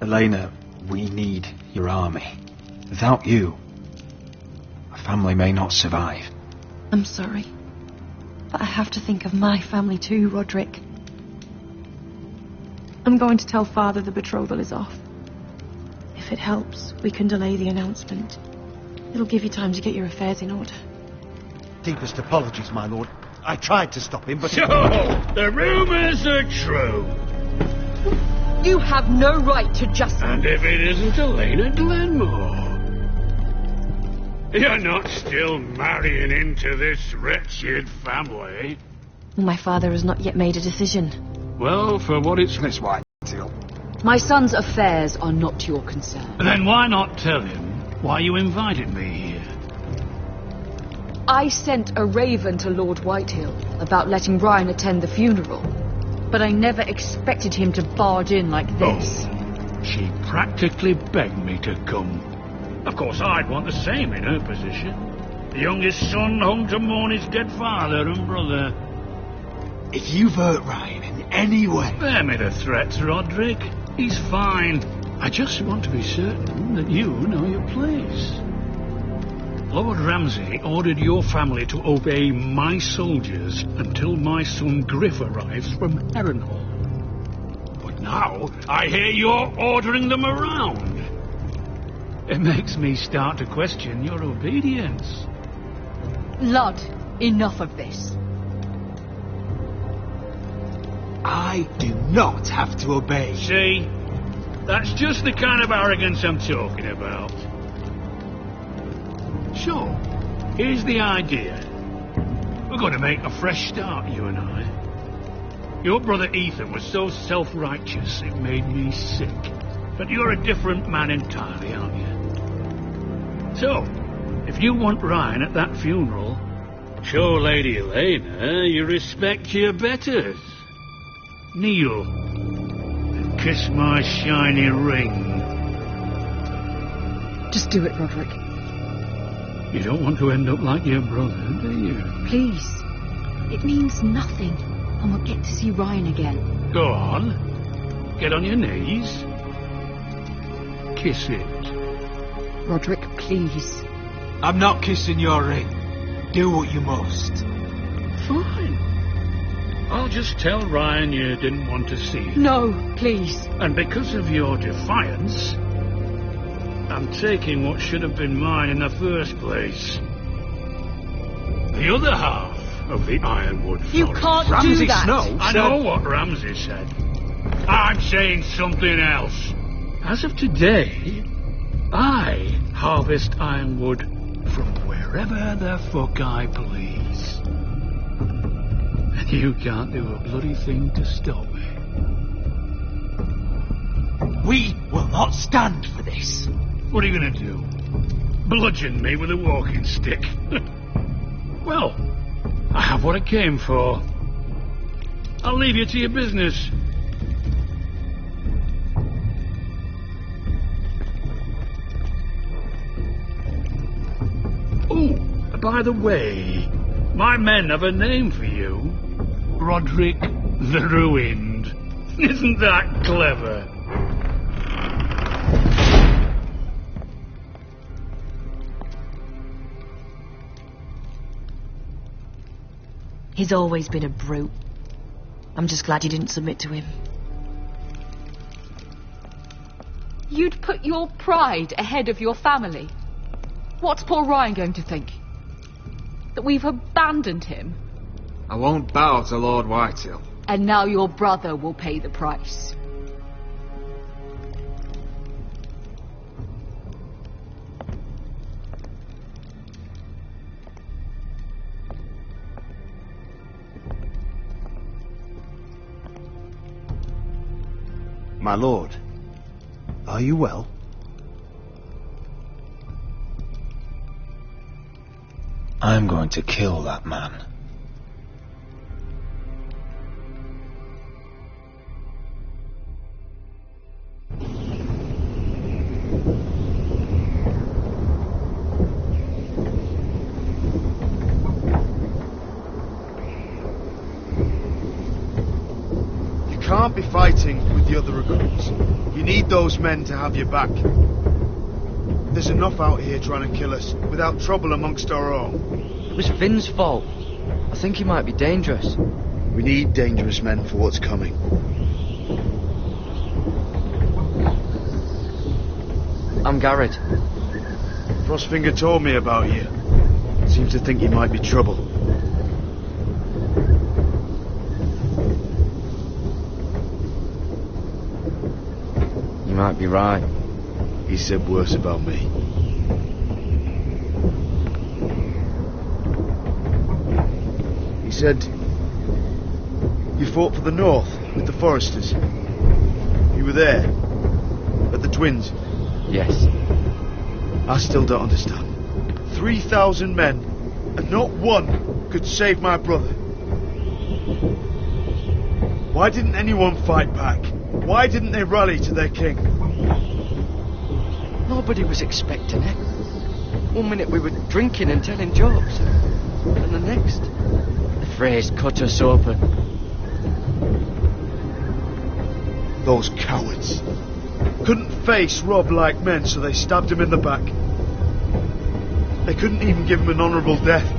Elena, we need your army. Without you, our family may not survive. I'm sorry. But I have to think of my family too, Roderick. I'm going to tell Father the betrothal is off. If it helps, we can delay the announcement. It'll give you time to get your affairs in order. Deepest apologies, my lord. I tried to stop him, but... So, the rumours are true. You have no right to just... And if it isn't Elena Glenmore? You're not still marrying into this wretched family? My father has not yet made a decision. Well, for what it's... Miss Whitetail. My son's affairs are not your concern. Then why not tell him why you invited me here? I sent a raven to Lord Whitehill about letting Ryan attend the funeral. But I never expected him to barge in like this. Oh, she practically begged me to come. Of course, I'd want the same in her position. The youngest son home to mourn his dead father and brother. If you've hurt Ryan in any way... Spare me the threats, Roderick. He's fine. I just want to be certain that you know your place. Lord Ramsay ordered your family to obey my soldiers until my son Griff arrives from Harrenhal. But now I hear you're ordering them around. It makes me start to question your obedience. Lud, enough of this. I do not have to obey. See? That's just the kind of arrogance I'm talking about. So, here's the idea. We're going to make a fresh start, you and I. Your brother Ethan was so self-righteous it made me sick. But you're a different man entirely, aren't you? So, if you want Ryan at that funeral, show Lady Elena you respect your betters. Kneel and kiss my shiny ring. Just do it, Roderick. You don't want to end up like your brother, do you? Please. It means nothing, and we'll get to see Ryan again. Go on. Get on your knees. Kiss it. Roderick, please. I'm not kissing your ring. Do what you must. Fine. I'll just tell Ryan you didn't want to see him. No, please. And because of your defiance, I'm taking what should have been mine in the first place. The other half of the Ironwood Forest. You can't do that. I know what Ramsay said. I'm saying something else. As of today, I harvest ironwood from wherever the fuck I please. And you can't do a bloody thing to stop me. We will not stand for this. What are you going to do? Bludgeon me with a walking stick? Well, I have what I came for. I'll leave you to your business. Oh, by the way, my men have a name for you. Roderick the Ruined. Isn't that clever? He's always been a brute. I'm just glad you didn't submit to him. You'd put your pride ahead of your family. What's poor Ryan going to think? That we've abandoned him? I won't bow to Lord Whitehill. And now your brother will pay the price. My lord, are you well? I'm going to kill that man. You can't be fighting with the other recruits. You need those men to have your back. There's enough out here trying to kill us without trouble amongst our own. It was Finn's fault. I think he might be dangerous. We need dangerous men for what's coming. I'm Garrett. Frostfinger told me about you. Seems to think you might be trouble. You might be right. He said worse about me. He said you fought for the North with the Foresters. You were there at the Twins. Yes. I still don't understand. 3,000 men, and not one could save my brother. Why didn't anyone fight back? Why didn't they rally to their king? Nobody was expecting it. 1 minute we were drinking and telling jokes, and the next, the phrase cut us open. Those cowards couldn't face Rob like men, so they stabbed him in the back. They couldn't even give him an honourable death.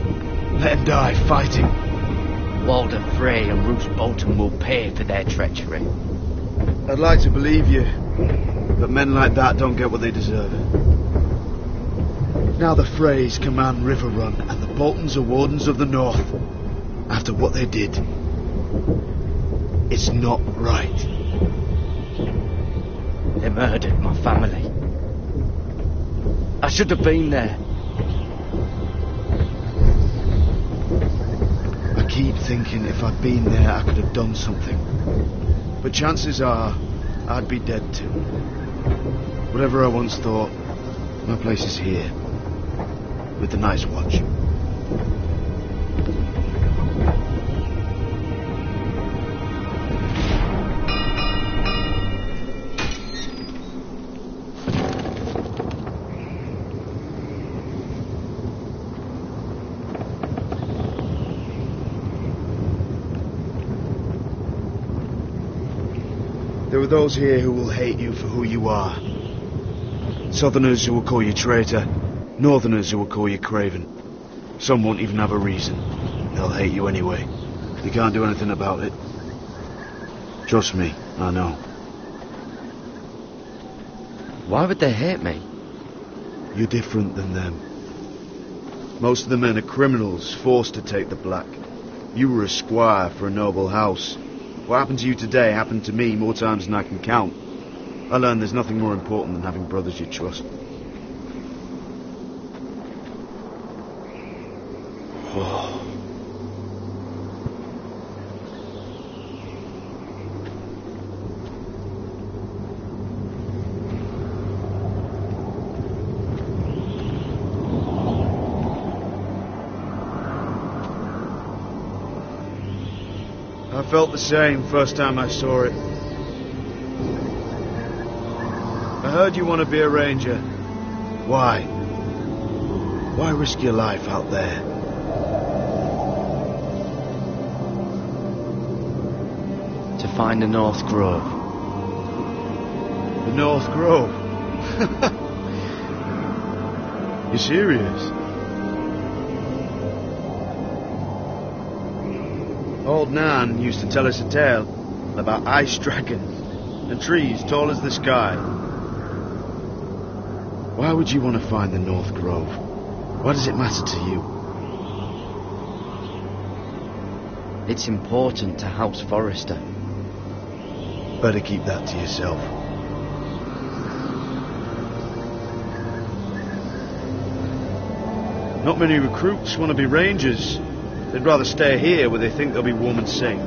Let him die fighting. Walder Frey and Roose Bolton will pay for their treachery. I'd like to believe you, but men like that don't get what they deserve. Now the Freys command River Run, and the Boltons are wardens of the North. After what they did, it's not right. They murdered my family. I should have been there. keep thinking if I'd been there I could have done something. But chances are, I'd be dead too. Whatever I once thought, my place is here. With the Night's Watch. There are those here who will hate you for who you are. Southerners who will call you traitor. Northerners who will call you craven. Some won't even have a reason. They'll hate you anyway. You can't do anything about it. Trust me, I know. Why would they hate me? You're different than them. Most of the men are criminals, forced to take the black. You were a squire for a noble house. What happened to you today happened to me more times than I can count. I learned there's nothing more important than having brothers you trust. Oh. I felt the same first time I saw it. I heard you want to be a ranger. Why? Why risk your life out there? To find the North Grove. The North Grove? You serious? Old Nan used to tell us a tale about ice dragons and trees tall as the sky. Why would you want to find the North Grove? Why does it matter to you? It's important to House Forrester. Better keep that to yourself. Not many recruits want to be rangers. They'd rather stay here where they think they'll be warm and safe.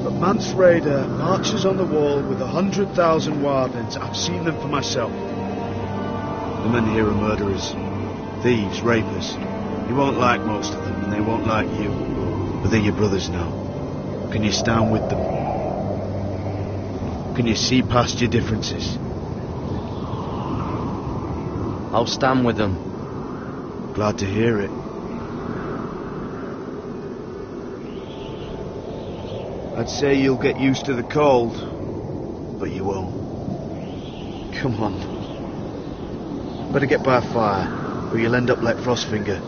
But Mance Raider marches on the wall with 100,000 wildlings. I've seen them for myself. The men here are murderers, thieves, rapers. You won't like most of them, and they won't like you. But they're your brothers now. Can you stand with them? Can you see past your differences? I'll stand with them. Glad to hear it. I'd say you'll get used to the cold, but you won't. Come on. Better get by a fire, or you'll end up like Frostfinger.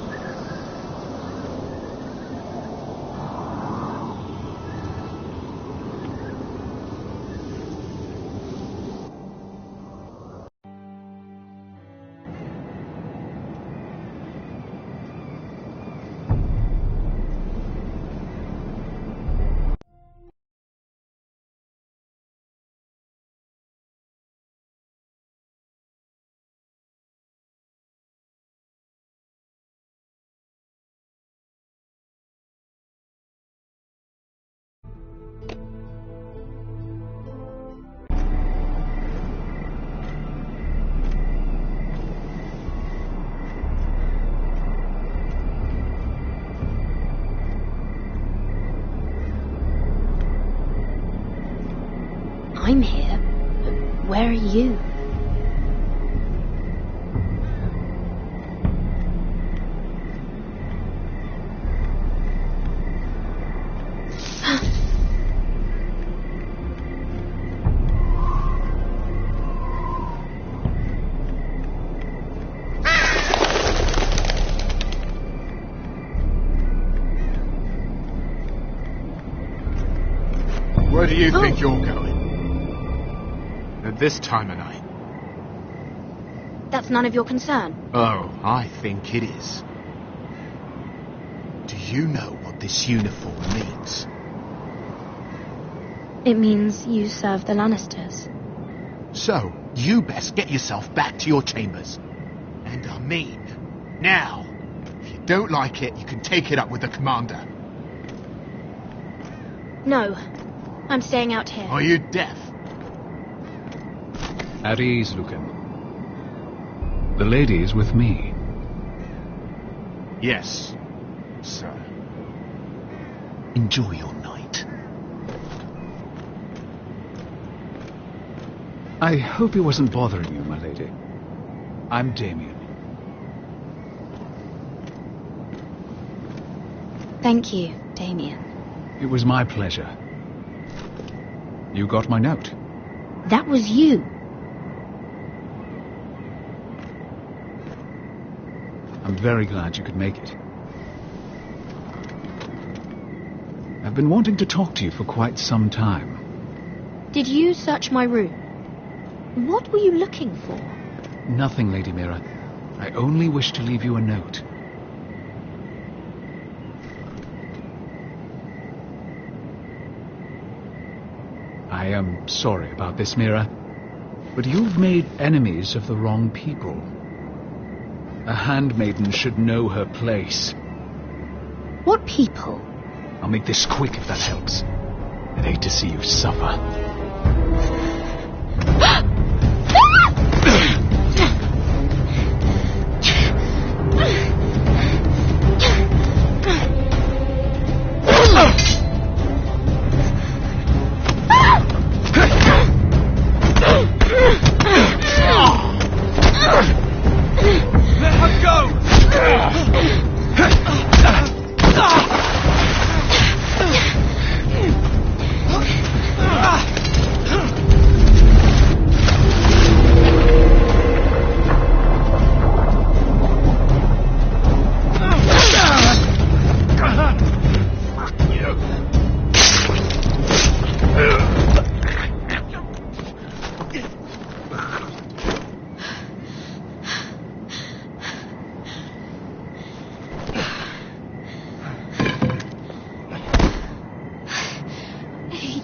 I'm here, but where are you? Where do you think you're going? At this time of night? That's none of your concern. Oh, I think it is. Do you know what this uniform means? It means you serve the Lannisters. So, you best get yourself back to your chambers. And I mean, now. If you don't like it, you can take it up with the commander. No. I'm staying out here. Are you deaf? At ease, Lucan. The lady is with me. Yes, sir. Enjoy your night. I hope he wasn't bothering you, my lady. I'm Damien. Thank you, Damien. It was my pleasure. You got my note. That was you. I'm very glad you could make it. I've been wanting to talk to you for quite some time. Did you search my room? What were you looking for? Nothing, Lady Mira. I only wish to leave you a note. I am sorry about this, Mira, but you've made enemies of the wrong people. A handmaiden should know her place. What people? I'll make this quick if that helps. I'd hate to see you suffer.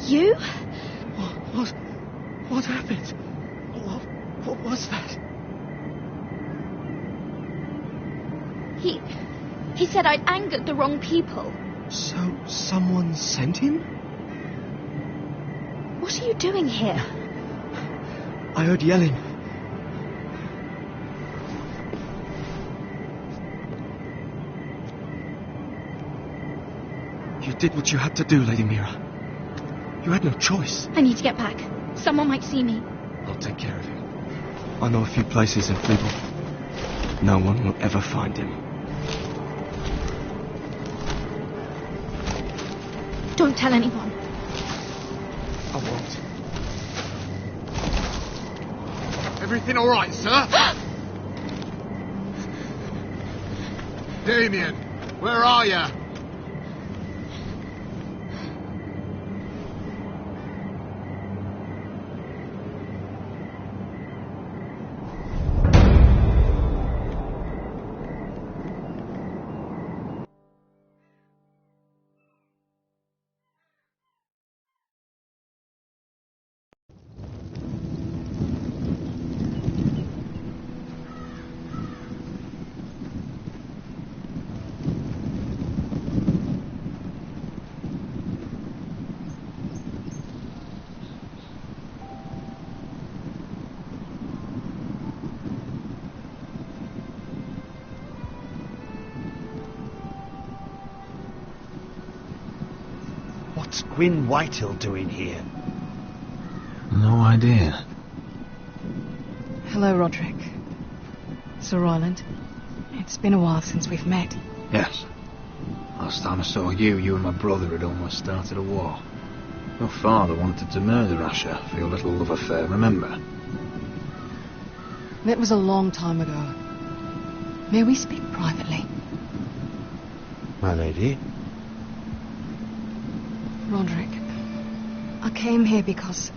You? What happened? What was that? He said I'd angered the wrong people. So, someone sent him? What are you doing here? I heard yelling. You did what you had to do, Lady Mira. You had no choice. I need to get back. Someone might see me. I'll take care of you. I know a few places in Fleeble. No one will ever find him. Don't tell anyone. I won't. Everything all right, sir? Damien, where are you? What's Gwyn Whitehill doing here? No idea. Hello, Roderick. Sir Roland. It's been a while since we've met. Yes. Last time I saw you and my brother had almost started a war. Your father wanted to murder Asher for your little love affair, remember? That was a long time ago. May we speak privately? My lady? Roderick, I came here because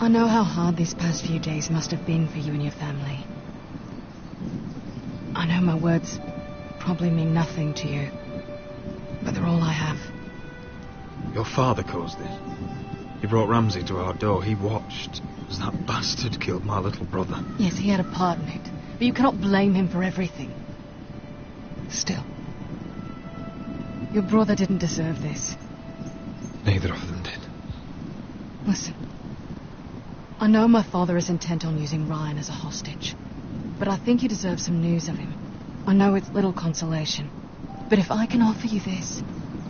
I know how hard these past few days must have been for you and your family. I know my words probably mean nothing to you, but they're all I have. Your father caused it. He brought Ramsay to our door. He watched as that bastard killed my little brother. Yes, he had a part in it, but you cannot blame him for everything. Still, your brother didn't deserve this. Neither of them did. Listen. I know my father is intent on using Ryan as a hostage, but I think you deserve some news of him. I know it's little consolation, but if I can offer you this...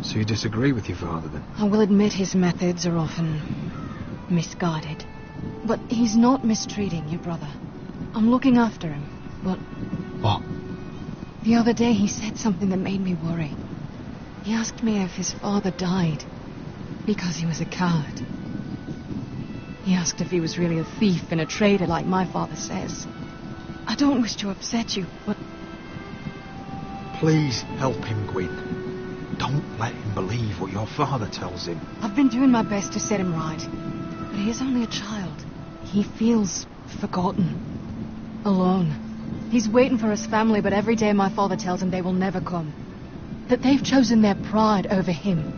So you disagree with your father, then? I will admit his methods are often misguided, but he's not mistreating your brother. I'm looking after him, but... What? The other day he said something that made me worry. He asked me if his father died because he was a coward. He asked if he was really a thief and a traitor like my father says. I don't wish to upset you, but... Please help him, Gwyn. Don't let him believe what your father tells him. I've been doing my best to set him right, but he is only a child. He feels forgotten, alone. He's waiting for his family, but every day my father tells him they will never come. That they've chosen their pride over him.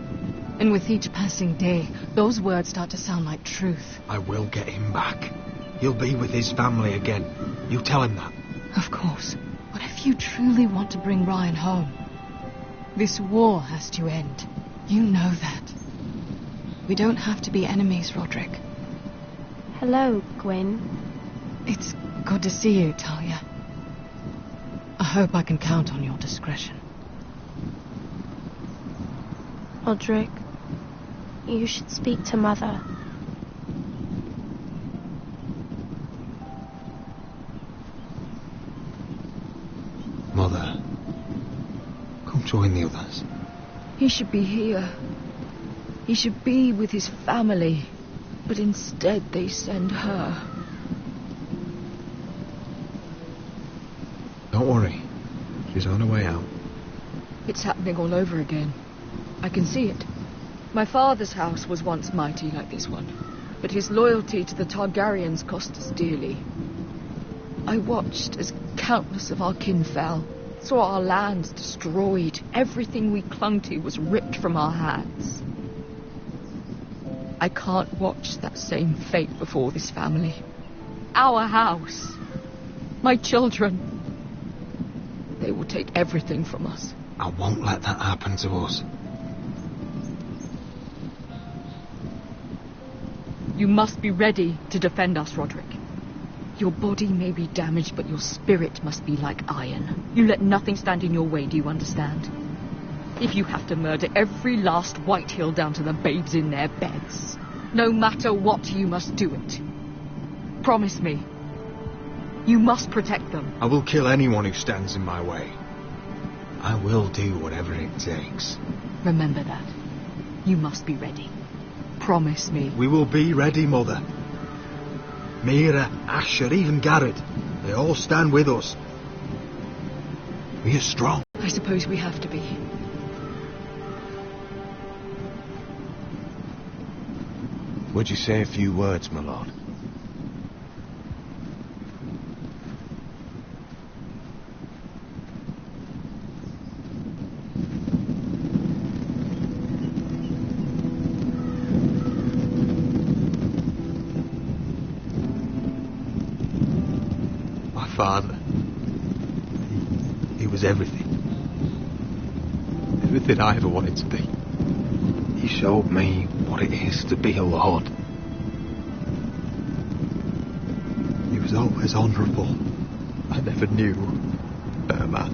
And with each passing day, those words start to sound like truth. I will get him back. He'll be with his family again. You tell him that. Of course. But if you truly want to bring Ryan home, this war has to end. You know that. We don't have to be enemies, Roderick. Hello, Gwyn. It's good to see you, Talia. I hope I can count on your discretion. Roderick, you should speak to Mother. Mother, come join the others. He should be here. He should be with his family. But instead they send her. Don't worry. She's on her way out. It's happening all over again. I can see it. My father's house was once mighty like this one, but his loyalty to the Targaryens cost us dearly. I watched as countless of our kin fell, saw our lands destroyed, everything we clung to was ripped from our hands. I can't watch that same fate before this family. Our house. My children. They will take everything from us. I won't let that happen to us. You must be ready to defend us, Roderick. Your body may be damaged, but your spirit must be like iron. You let nothing stand in your way, do you understand? If you have to murder every last Whitehill down to the babes in their beds, no matter what, you must do it. Promise me. You must protect them. I will kill anyone who stands in my way. I will do whatever it takes. Remember that. You must be ready. Promise me. We will be ready, Mother. Mira, Asher, even Garrett. They all stand with us. We are strong. I suppose we have to be. Would you say a few words, my lord? My father. He was everything. Everything I ever wanted to be. He showed me what it is to be a lord. He was always honourable. I never knew a man.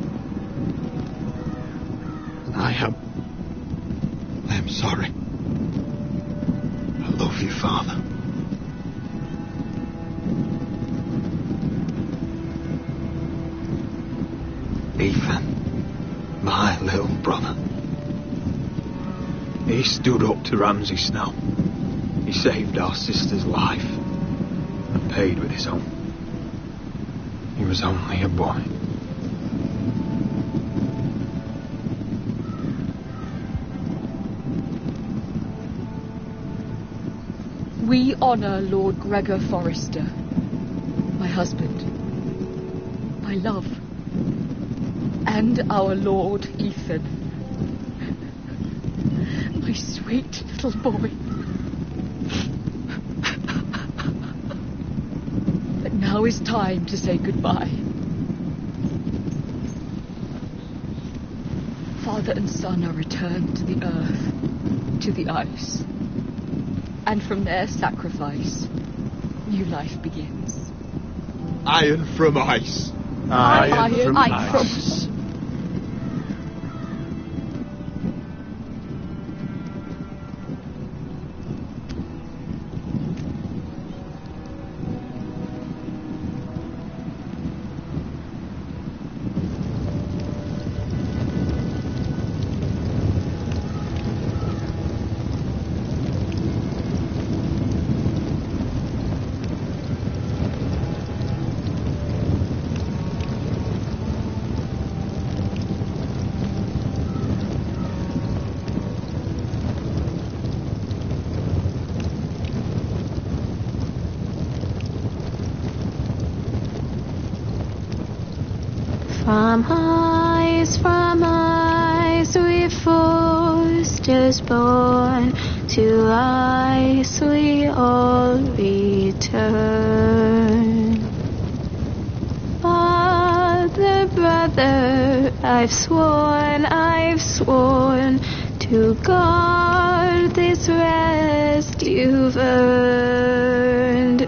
And I am sorry. I love you, Father. Ethan, my little brother. He stood up to Ramsay Snow. He saved our sister's life and paid with his own. He was only a boy. We honour Lord Gregor Forrester, my husband, my love, and our Lord Ethan, my sweet little boy. But now is time to say goodbye. Father and son are returned to the earth. to the ice. And from their sacrifice, new life begins. Iron from ice. Iron from ice. From ice we foresters born, to ice we all return. Father, brother, I've sworn to guard this rest you've earned.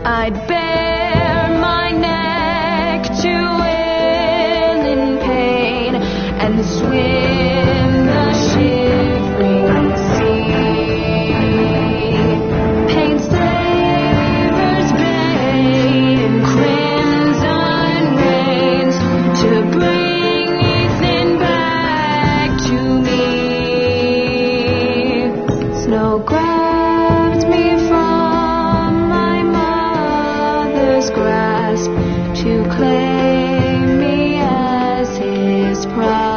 I'd bare my neck to and swim the shivering sea. Paint slavers' bay in crimson rains to bring Ethan back to me. Snow grabbed me from my mother's grasp to claim me as his prize.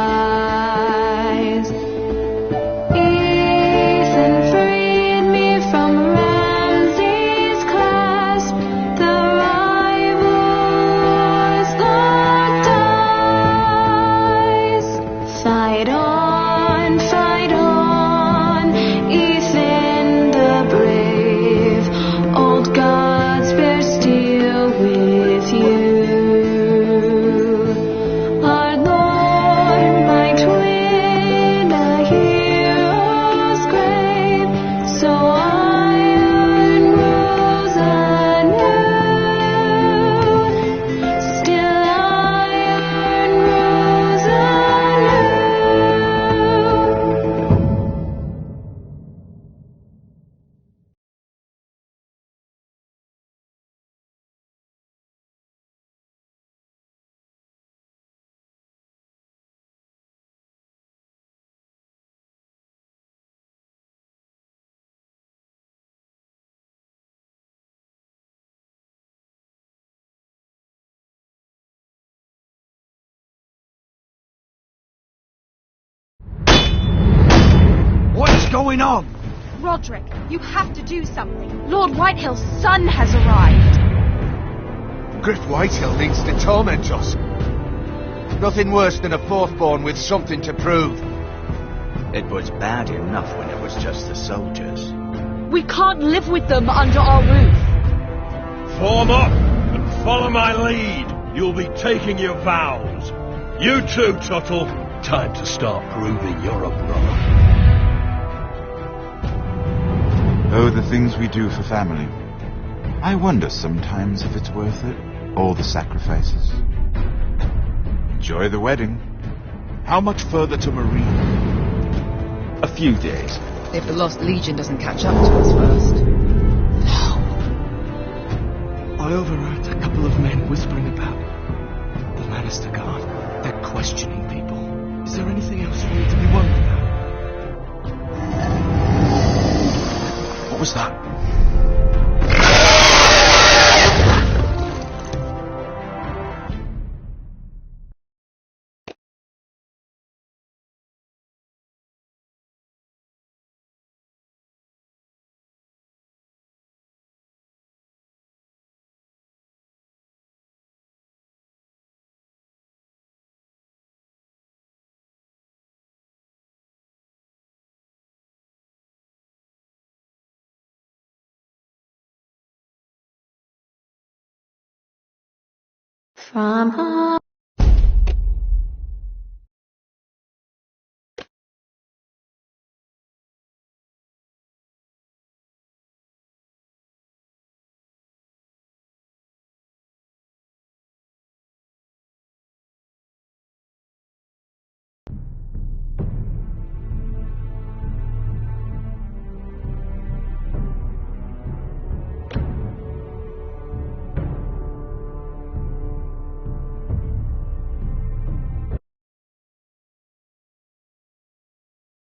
What's going on? Roderick, you have to do something. Lord Whitehill's son has arrived. Griff Whitehill needs to torment us. Nothing worse than a fourth-born with something to prove. It was bad enough when it was just the soldiers. We can't live with them under our roof. Form up and follow my lead. You'll be taking your vows. You too, Tuttle. Time to start proving you're a brother. Oh, the things we do for family. I wonder sometimes if it's worth it, all the sacrifices. Enjoy the wedding. How much further to Marine? A few days. If the Lost Legion doesn't catch up to us first. I overheard a couple of men whispering about the Lannister Guard. They're questioning people. Is there anything else we need to be worried about? What was that? From